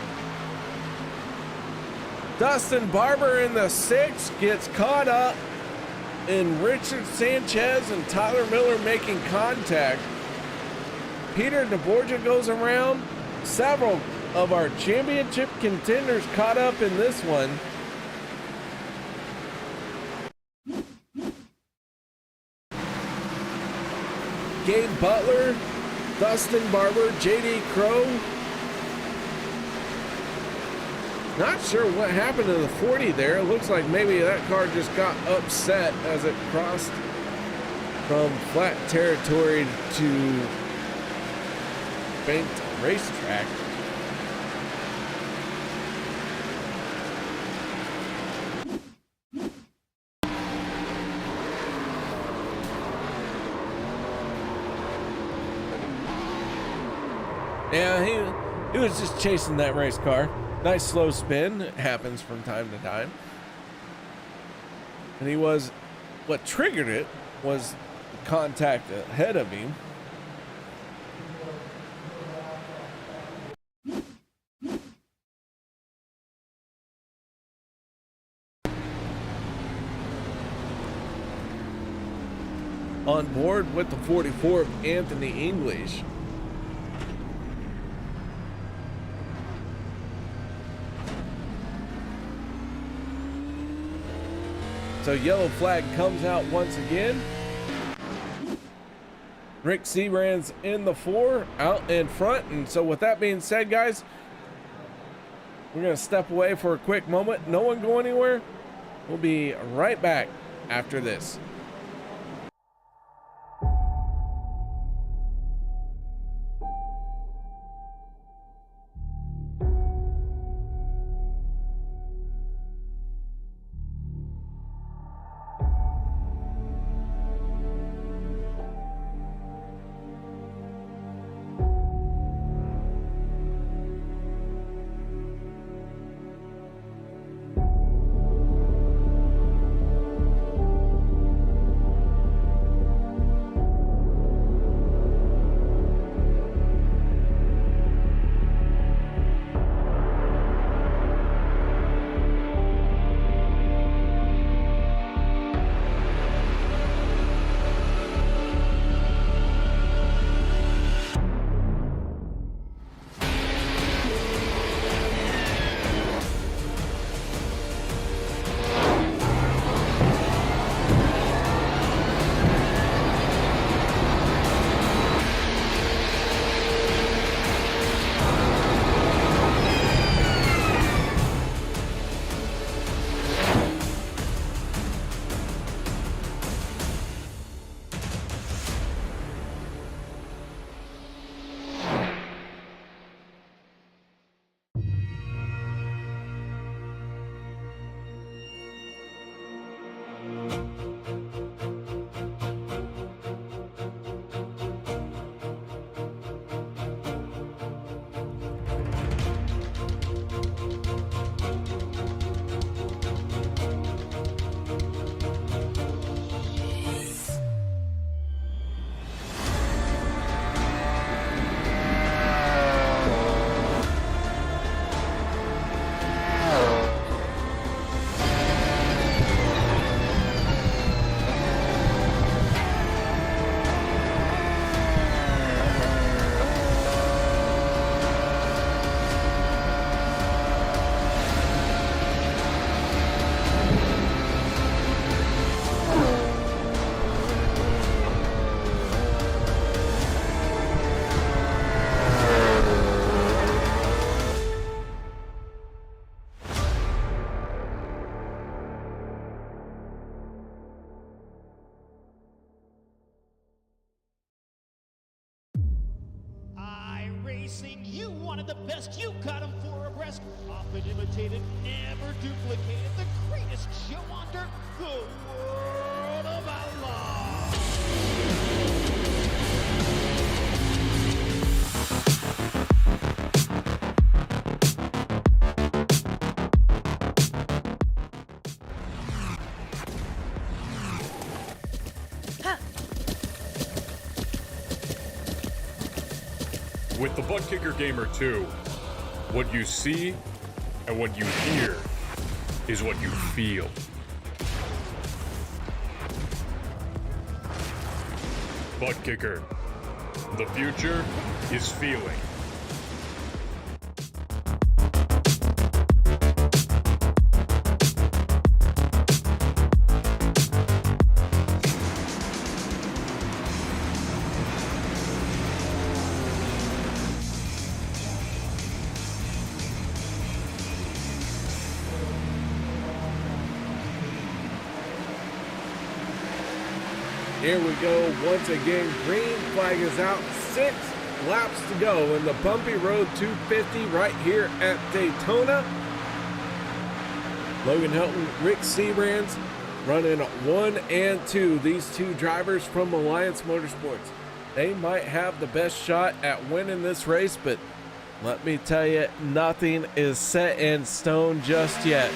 Dustin Barbour in the 6 gets caught up in Richard Sanchez and Tyler Miller making contact. Peter deBorja goes around. Several of our championship contenders caught up in this one. Gabe Butler, Dustin Barbour, JD Crow. Not sure what happened to the 40 there. It looks like maybe that car just got upset as it crossed from flat territory to banked racetrack. Yeah, he was just chasing that race car. Nice slow spin. It happens from time to time. And he was, what triggered it was the contact ahead of him. On board with the 44 of Anthony English. So yellow flag comes out once again. Rick Siebrands in the 4, out in front. And so with that being said, guys, we're going to step away for a quick moment. No one go anywhere. We'll be right back after this. Racing, you wanted the best, you got him 4 abreast. Often imitated, never duplicated. The greatest show on dirt, the World of Outlaws. With the Butt Kicker Gamer 2, what you see and what you hear is what you feel. Butt Kicker. The future is feeling. Here we go once again. Green flag is out. 6 laps to go in the Bumpy Road 250 right here at Daytona. Logan Helton, Rick Siebrands running 1 and 2. These 2 drivers from Alliance Motorsports. They might have the best shot at winning this race, but let me tell you, nothing is set in stone just yet.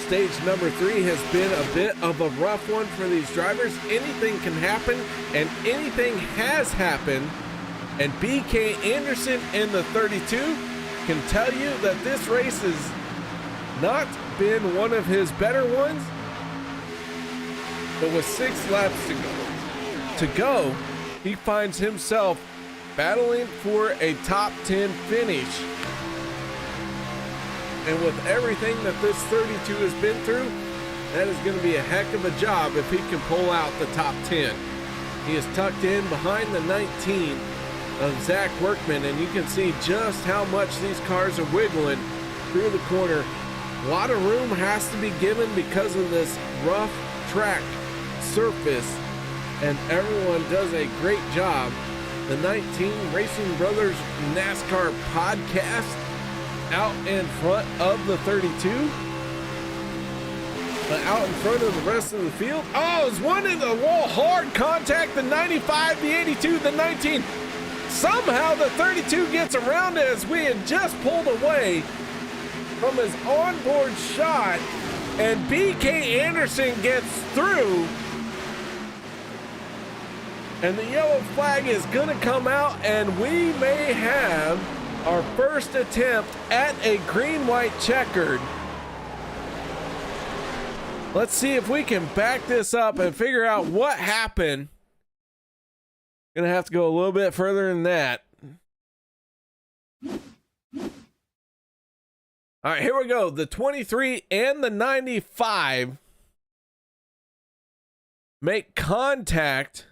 Stage number 3 has been a bit of a rough one for these drivers. Anything can happen, and anything has happened. And BK Anderson in the 32 can tell you that this race has not been one of his better ones. But with 6 laps to go, he finds himself battling for a top 10 finish. And with everything that this 32 has been through, that is going to be a heck of a job if he can pull out the top 10. He is tucked in behind the 19 of Zach Workman, and you can see just how much these cars are wiggling through the corner. A lot of room has to be given because of this rough track surface, and everyone does a great job. The 19 Racing Brothers NASCAR podcast out in front of the 32, but out in front of the rest of the field. Oh, it's one in the wall, hard contact, the 95, the 82, the 19. Somehow the 32 gets around it as we had just pulled away from his onboard shot, and BK Anderson gets through, and the yellow flag is gonna come out, and we may have our first attempt at a green-white checkered. Let's see if we can back this up and figure out what happened. Gonna have to go a little bit further than that. All right, here we go. The 23 and the 95 make contact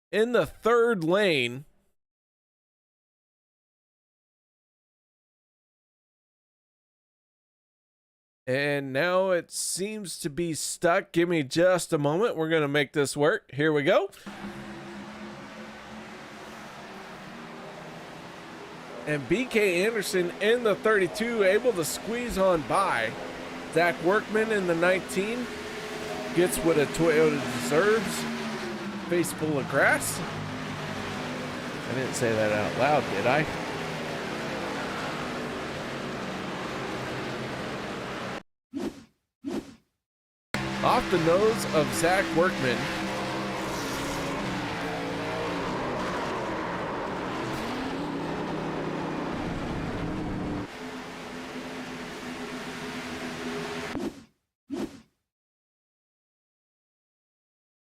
in the 3rd lane. And now it seems to be stuck. Give me just a moment. We're going to make this work. Here we go. And BK Anderson in the 32 able to squeeze on by. Zach Workman in the 19 gets what a Toyota deserves. Face full of grass. I didn't say that out loud, did I? Off the nose of Zach Workman.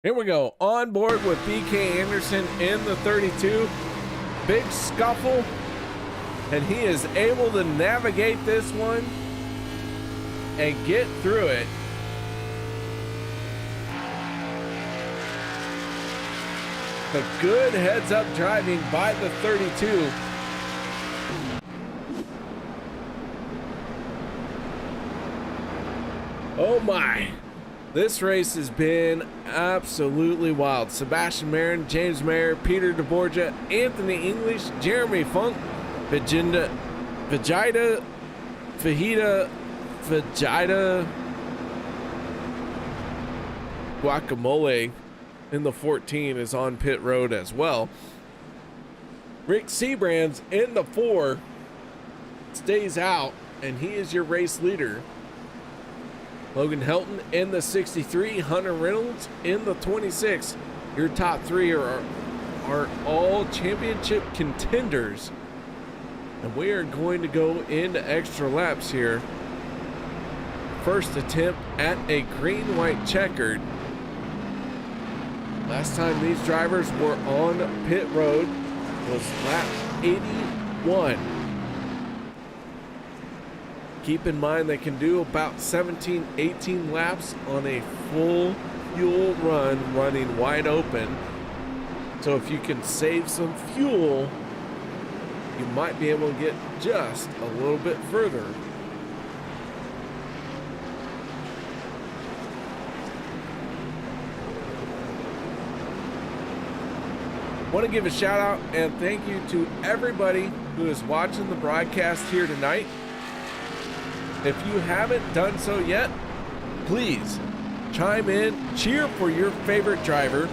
Here we go. On board with BK Anderson in the 32. Big scuffle. And he is able to navigate this one and get through it. A good heads-up driving by the 32. Oh my. This race has been absolutely wild. Sebastian Marin, James Mayer, Peter deBorja, Anthony English, Jeremy Funk, Vegeta, Guacamole in the 14 is on pit road as well. Rick Siebrands in the 4 stays out, and he is your race leader. Logan Helton in the 63, Hunter Reynolds in the 26. Your top 3 are all championship contenders. And we are going to go into extra laps here. First attempt at a green-white checkered. Last time these drivers were on pit road was lap 81. Keep in mind they can do about 17, 18 laps on a full fuel run running wide open. So if you can save some fuel, you might be able to get just a little bit further. Want to give a shout out and thank you to everybody who is watching the broadcast here tonight. If you haven't done so yet, please chime in, cheer for your favorite driver,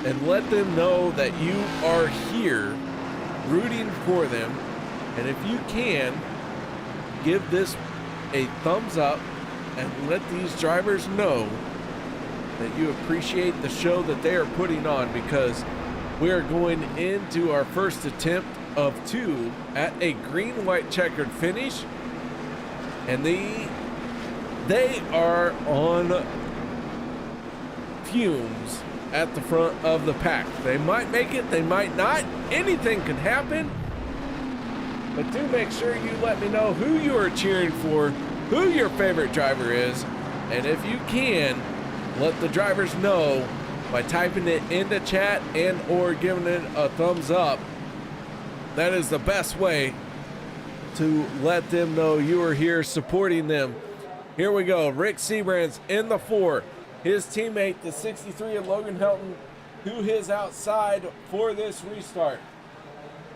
and let them know that you are here rooting for them. And if you can, give this a thumbs up and let these drivers know that you appreciate the show that they are putting on, because we are going into our first attempt of 2 at a green-white checkered finish. And they are on fumes at the front of the pack. They might make it, they might not. Anything could happen. But do make sure you let me know who you are cheering for, who your favorite driver is, and if you can, let the drivers know by typing it into chat and or giving it a thumbs up. That is the best way to let them know you are here supporting them. Here we go. Rick Siebrands in the 4. His teammate, the 63 of Logan Helton, who is outside for this restart.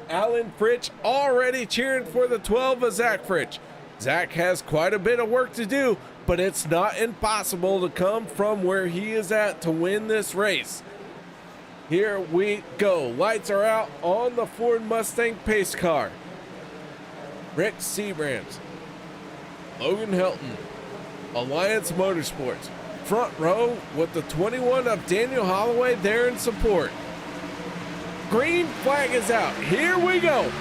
Alan Fritsch already cheering for the 12 of Zach Fritsch. Zach has quite a bit of work to do, but it's not impossible to come from where he is at to win this race. Here we go. Lights are out on the Ford Mustang pace car. Rick Siebrands, Logan Helton, Alliance Motorsports, front row with the 21 of Daniel Holloway there in support. Green flag is out. Here we go.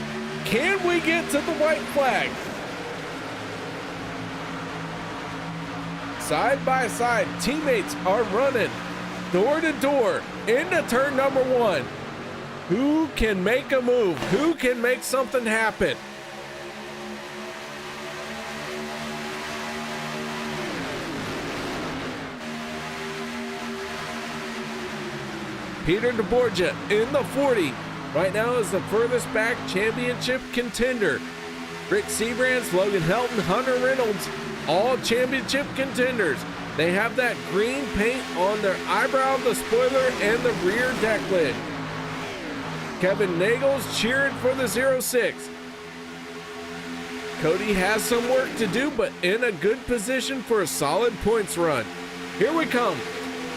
Can we get to the white flag? Side by side, teammates are running door to door into turn number 1. Who can make a move? Who can make something happen? Peter deBorja in the 40. Right now is the furthest back championship contender. Rick Siebrands, Logan Helton, Hunter Reynolds, all championship contenders. They have that green paint on their eyebrow, the spoiler, and the rear deck lid. Kody Neagles cheering for the 06. Kody has some work to do, but in a good position for a solid points run. Here we come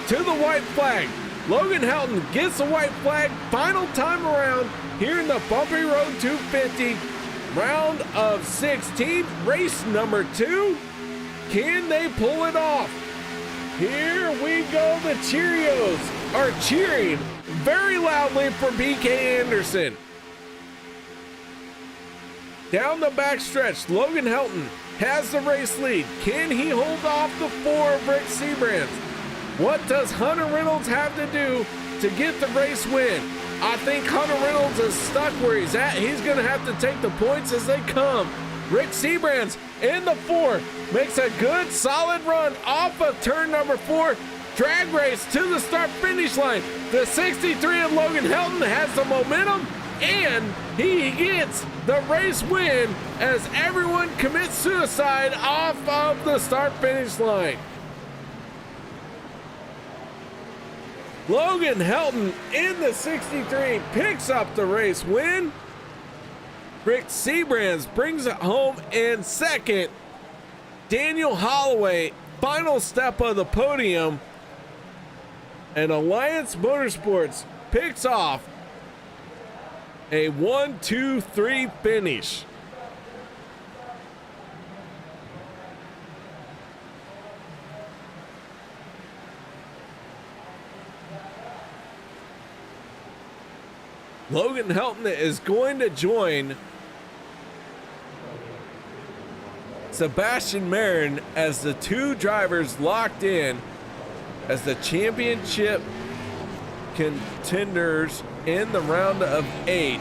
to the white flag. Logan Helton gets the white flag final time around here in the Bumpy Road 250, round of 16, race number 2. Can they pull it off? Here we go. The Cheerios are cheering very loudly for BK Anderson. Down the back stretch, Logan Helton has the race lead. Can he hold off the 4 of Rick Siebrands? What does Hunter Reynolds have to do to get the race win? I think Hunter Reynolds is stuck where he's at. He's going to have to take the points as they come. Rick Siebrands in the 4 makes a good solid run off of turn number 4. Drag race to the start finish line. The 63 of Logan Helton has the momentum, and he gets the race win as everyone commits suicide off of the start finish line. Logan Helton in the 63 picks up the race win. Rick Siebrands brings it home in second. Daniel Holloway, final step of the podium. And Alliance Motorsports picks off a 1-2-3 finish. Logan Helton is going to join Sebastian Marin as the two drivers locked in as the championship contenders in the round of 8.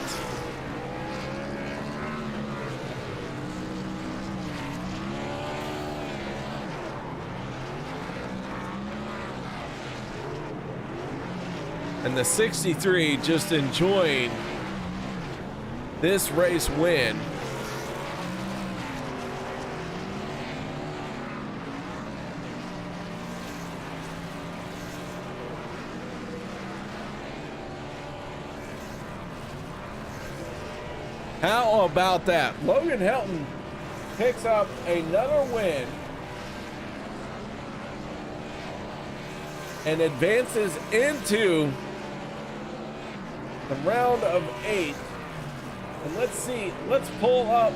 And the 63 just enjoying this race win. How about that? Logan Helton picks up another win and advances into the round of 8. And let's pull up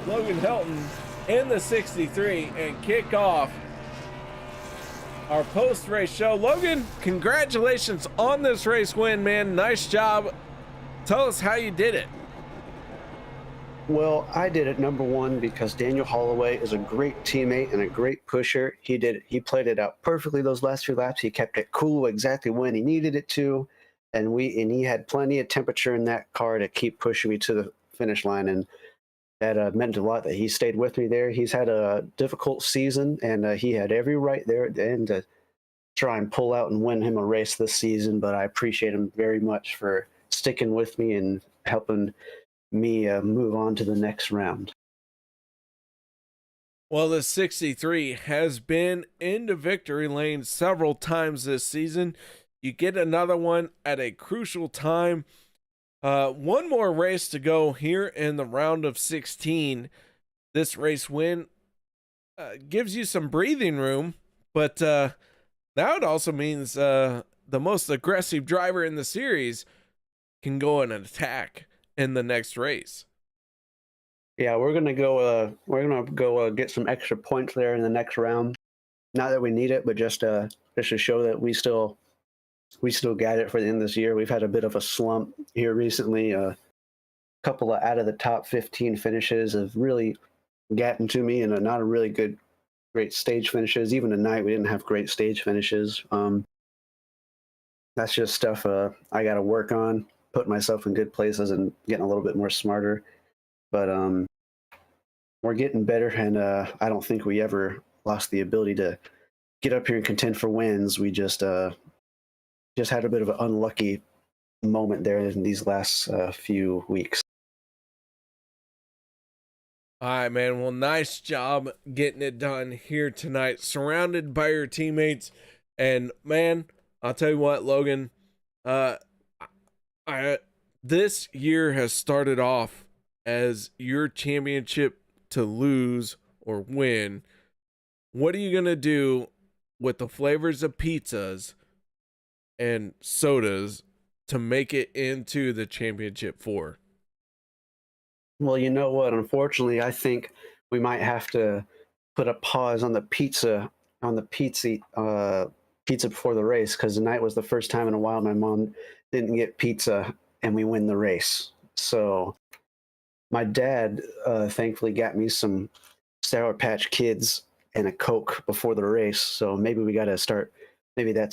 Logan Helton in the 63 and kick off our post-race show. Logan, congratulations on this race win, man. Nice job. Tell us how you did it. Well, I did it, number one, because Daniel Holloway is a great teammate and a great pusher. He played it out perfectly those last few laps. He kept it cool exactly when he needed it to, and he had plenty of temperature in that car to keep pushing me to the finish line, and that meant a lot that he stayed with me there. He's had a difficult season, and he had every right there at the end to try and pull out and win him a race this season, but I appreciate him very much for sticking with me and helping me move on to the next round. Well, the 63 has been into victory lane several times this season. You get another one at a crucial time. One more race to go here in the round of 16. This race win gives you some breathing room, but now it also means the most aggressive driver in the series can go on an attack in the next race. Yeah, we're gonna go get some extra points there in the next round. Not that we need it, but just to show that we still got it for the end of this year. We've had a bit of a slump here recently. A couple of out of the top 15 finishes have really gotten to me, and not a really great stage finishes. Even tonight, we didn't have great stage finishes. That's just stuff I got to work on, put myself in good places and getting a little bit more smarter. But we're getting better, and I don't think we ever lost the ability to get up here and contend for wins. We just had a bit of an unlucky moment there in these last few weeks. All right, man. Well, nice job getting it done here tonight, surrounded by your teammates. And man, I'll tell you what, Logan, this year has started off as your championship to lose or win. What are you going to do with the flavors of pizzas and sodas to make it into the championship 4? Well, you know what? Unfortunately, I think we might have to put a pause on the pizza before the race, because tonight was the first time in a while my mom didn't get pizza and we win the race. So my dad thankfully got me some Sour Patch Kids and a Coke before the race. So maybe that's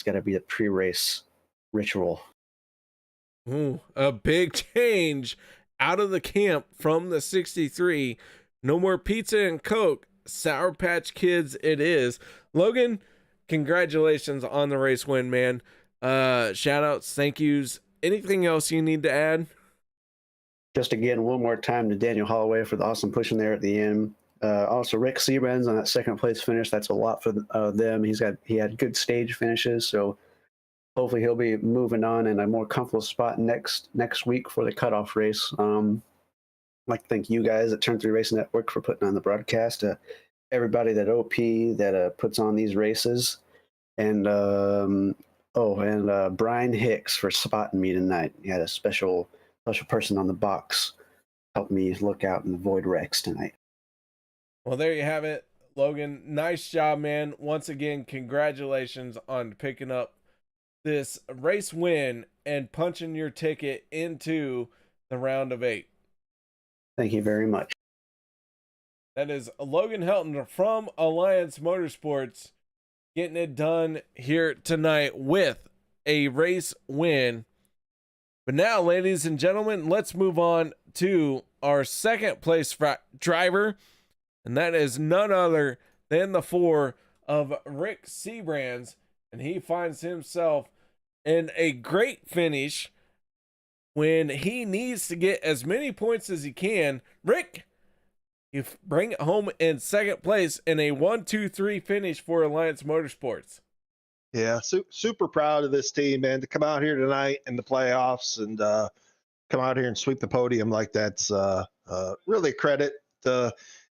got to be the pre-race ritual. Ooh, a big change out of the camp from the 63. No more pizza and Coke. Sour Patch Kids it is. Logan, congratulations on the race win, man. Shout outs, thank yous. Anything else you need to add? Just again, one more time to Daniel Holloway for the awesome pushing there at the end. Also, Rick Siebrands on that second place finish. That's a lot for them. He had good stage finishes, so hopefully he'll be moving on in a more comfortable spot next week for the cutoff race. I'd like to thank you guys at Turn 3 Racing Network for putting on the broadcast. Everybody that OP that puts on these races, and Brian Hicks for spotting me tonight. He had a special person on the box help me look out and avoid wrecks tonight. Well, there you have it, Logan. Nice job, man. Once again, congratulations on picking up this race win and punching your ticket into the round of 8. Thank you very much. That is Logan Helton from Alliance Motorsports getting it done here tonight with a race win. But now, ladies and gentlemen, let's move on to our second place driver. And that is none other than the 4 of Rick Siebrands. And he finds himself in a great finish when he needs to get as many points as he can. Rick, you bring it home in second place in a 1-2-3 finish for Alliance Motorsports. Yeah, super proud of this team, man, to come out here tonight in the playoffs and come out here and sweep the podium like that's really a credit to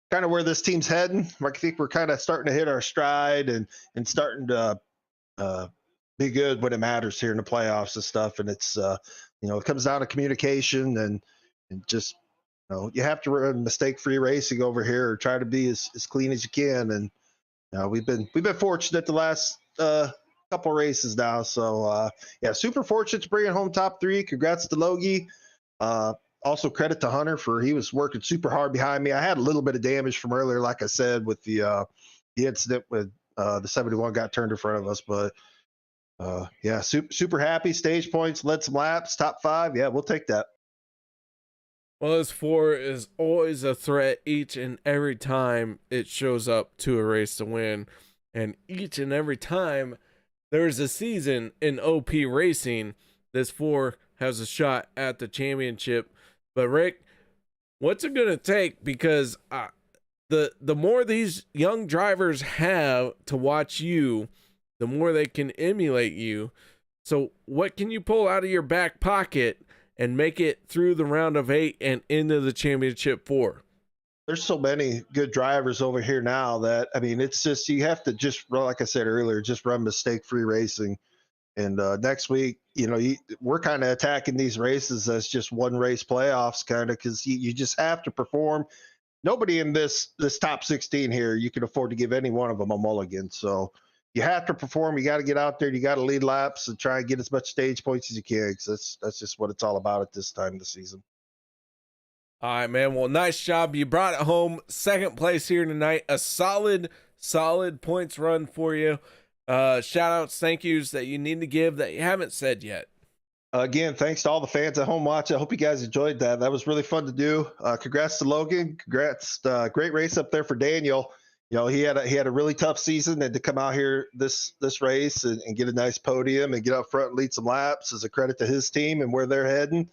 kind of where this team's heading. I think we're kind of starting to hit our stride and starting to be good when it matters here in the playoffs and stuff. And it's, it comes down to communication and just, you have to run mistake-free racing over here or try to be as clean as you can. And we've been fortunate the last couple races now. So super fortunate to bring it home top 3. Congrats to Logie. Also credit to Hunter he was working super hard behind me. I had a little bit of damage from earlier, like I said, with the incident with the 71 got turned in front of us. But super happy. Stage points, led some laps, top 5. Yeah, we'll take that. Well, this 4 is always a threat each and every time it shows up to a race to win. And each and every time there's a season in OP racing, this 4 has a shot at the championship. But Rick, what's it going to take? Because the more these young drivers have to watch you, the more they can emulate you. So what can you pull out of your back pocket and make it through the round of 8 and into the championship 4? There's so many good drivers over here now that, it's just, you have to just run, like I said earlier, just run mistake-free racing. And next week, we're kind of attacking these races as just one race playoffs, kind of, because you just have to perform. Nobody in this top 16 here, you can afford to give any one of them a mulligan. So you have to perform. You got to get out there. You got to lead laps and try and get as much stage points as you can, because that's just what it's all about at this time of the season. All right, man. Well, nice job. You brought it home. Second place here tonight. A solid points run for you. Shout outs, thank yous that you need to give that you haven't said yet. Again, thanks to all the fans at home watching. I hope you guys enjoyed that. That was really fun to do. Congrats to Logan. Congrats. Great race up there for Daniel. He had a really tough season, and to come out here this race and get a nice podium and get up front and lead some laps is a credit to his team and where they're heading.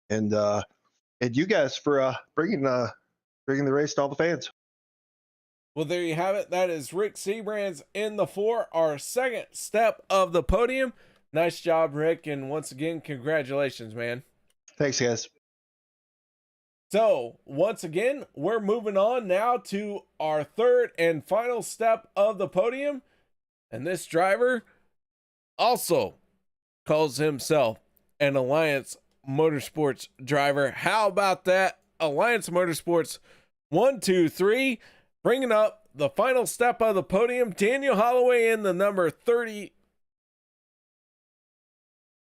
And you guys for bringing the race to all the fans. Well, there you have it. That is Rick Siebrands in the 4, our second step of the podium. Nice job, Rick. And once again, congratulations, man. Thanks, guys. So once again, we're moving on now to our third and final step of the podium. And this driver also calls himself an Alliance Motorsports driver. How about that? Alliance Motorsports 1, 2, 3. Bringing up the final step of the podium, Daniel Holloway in the number 30.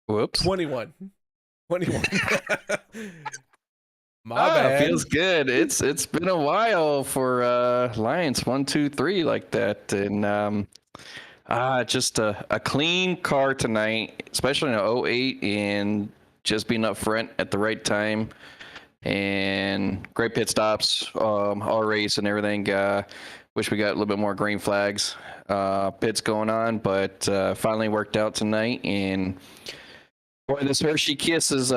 Whoops. 21. My bad. bad. Feels good. It's been a while for Alliance 1, 2, 3 like that, and just a clean car tonight, especially in an 08, and just being up front at the right time. And great pit stops, all race and everything. Wish we got a little bit more green flags, pits going on, but finally worked out tonight. And boy, this Hershey Kiss is,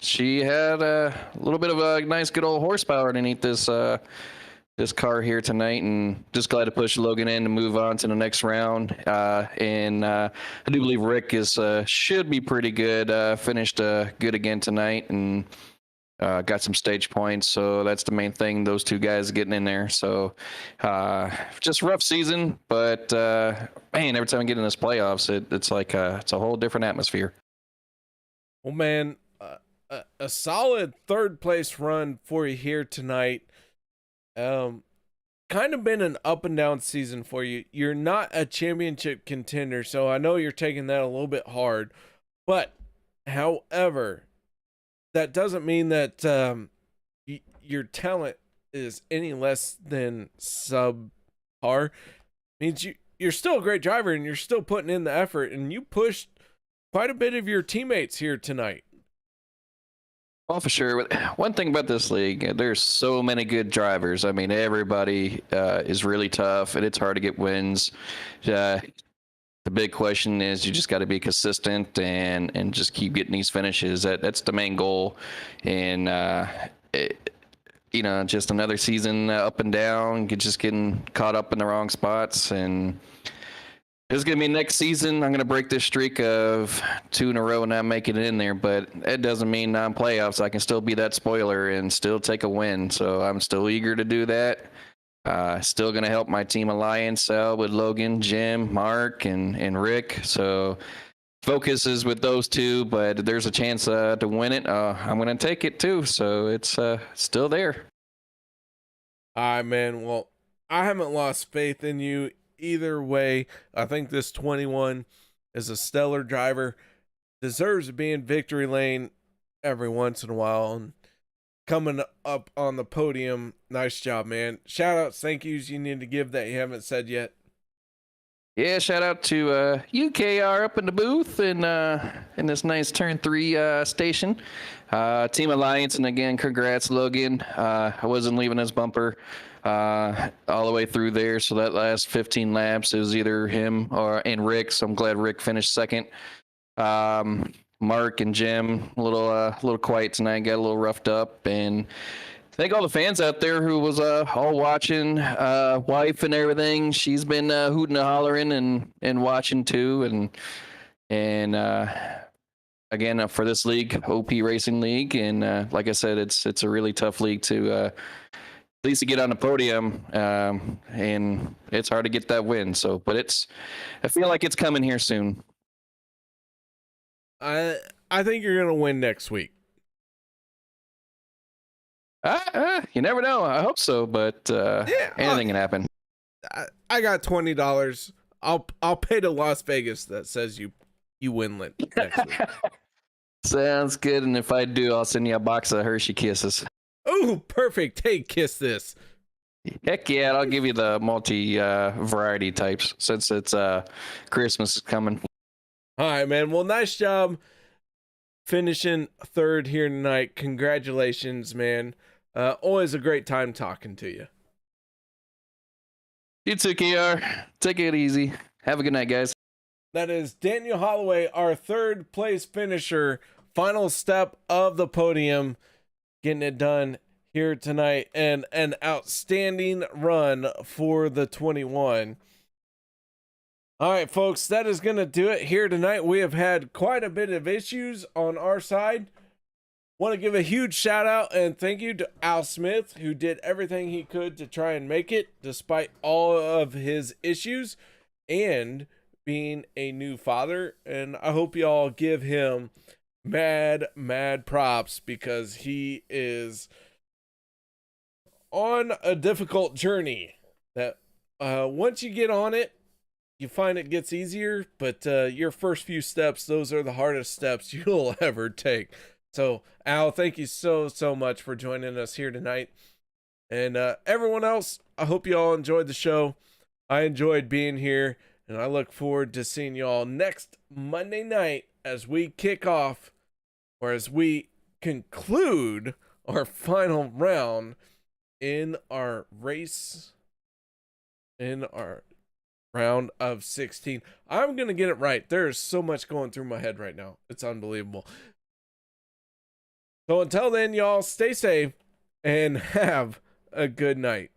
she had a little bit of a nice good old horsepower underneath this this car here tonight, and just glad to push Logan in to move on to the next round. And I do believe Rick is should be pretty good. Finished good again tonight, and got some stage points. So that's the main thing. Those two guys getting in there. So just rough season, but man, every time I get in this playoffs, it's like it's a whole different atmosphere. Well, man, a solid third place run for you here tonight. Kind of been an up and down season for you. You're not a championship contender, so I know you're taking that a little bit hard. But, however, that doesn't mean that your talent is any less than subpar. It means you're still a great driver and you're still putting in the effort, and you pushed quite a bit of your teammates here tonight. Oh, for sure. One thing about this league, there's so many good drivers. I mean, everybody is really tough, and it's hard to get wins. The big question is you just got to be consistent and just keep getting these finishes. That's the main goal. And, just another season up and down, just getting caught up in the wrong spots. And it's going to be next season. I'm going to break this streak of 2 in a row and not making it in there, but that doesn't mean non-playoffs. I can still be that spoiler and still take a win. So I'm still eager to do that. Still going to help my team Alliance out with Logan, Jim, Mark, and Rick. So focus is with those two, but there's a chance to win it. I'm going to take it too. So it's still there. All right, man. Well, I haven't lost faith in you either way. I think this 21 is a stellar driver, deserves to be in victory lane every once in a while, and coming up on the podium. Nice job, man. Shout outs, thank yous you need to give that you haven't said yet. Yeah, shout out to UKR up in the booth and in this nice turn 3 station. Team Alliance, and again, congrats, Logan. I wasn't leaving this bumper all the way through there, so that last 15 laps, it was either him and Rick, so I'm glad Rick finished second. Mark and Jim, a little quiet tonight, got a little roughed up, and thank all the fans out there who was all watching, wife and everything. She's been hooting and hollering and watching too, and again for this league, OP Racing League, and like I said, it's a really tough league to at least to get on the podium, and it's hard to get that win. So, but I feel like it's coming here soon. I think you're gonna win next week. You never know. I hope so, but anything can happen. I got $20. I'll pay to Las Vegas that says you win next week. Sounds good. And if I do, I'll send you a box of Hershey Kisses. Oh, perfect. Hey, kiss this. Heck yeah, I'll give you the multi variety types since it's Christmas is coming. All right, man. Well, nice job finishing third here tonight. Congratulations, man. Always a great time talking to you. You too, KR. Take it easy. Have a good night, guys. That is Daniel Holloway, our third place finisher. Final step of the podium. Getting it done here tonight. And an outstanding run for the 21. All right, folks, that is going to do it here tonight. We have had quite a bit of issues on our side. Want to give a huge shout out and thank you to Al Smith, who did everything he could to try and make it despite all of his issues and being a new father. And I hope y'all give him mad props because he is on a difficult journey that once you get on it, you find it gets easier, but your first few steps, those are the hardest steps you'll ever take. So, Al, thank you so much for joining us here tonight. And everyone else, I hope you all enjoyed the show. I enjoyed being here, and I look forward to seeing you all next Monday night as we kick off, or as we conclude our final round in our race, in our round of 16. I'm going to get it right. There is so much going through my head right now. It's unbelievable. So until then, y'all, stay safe and have a good night.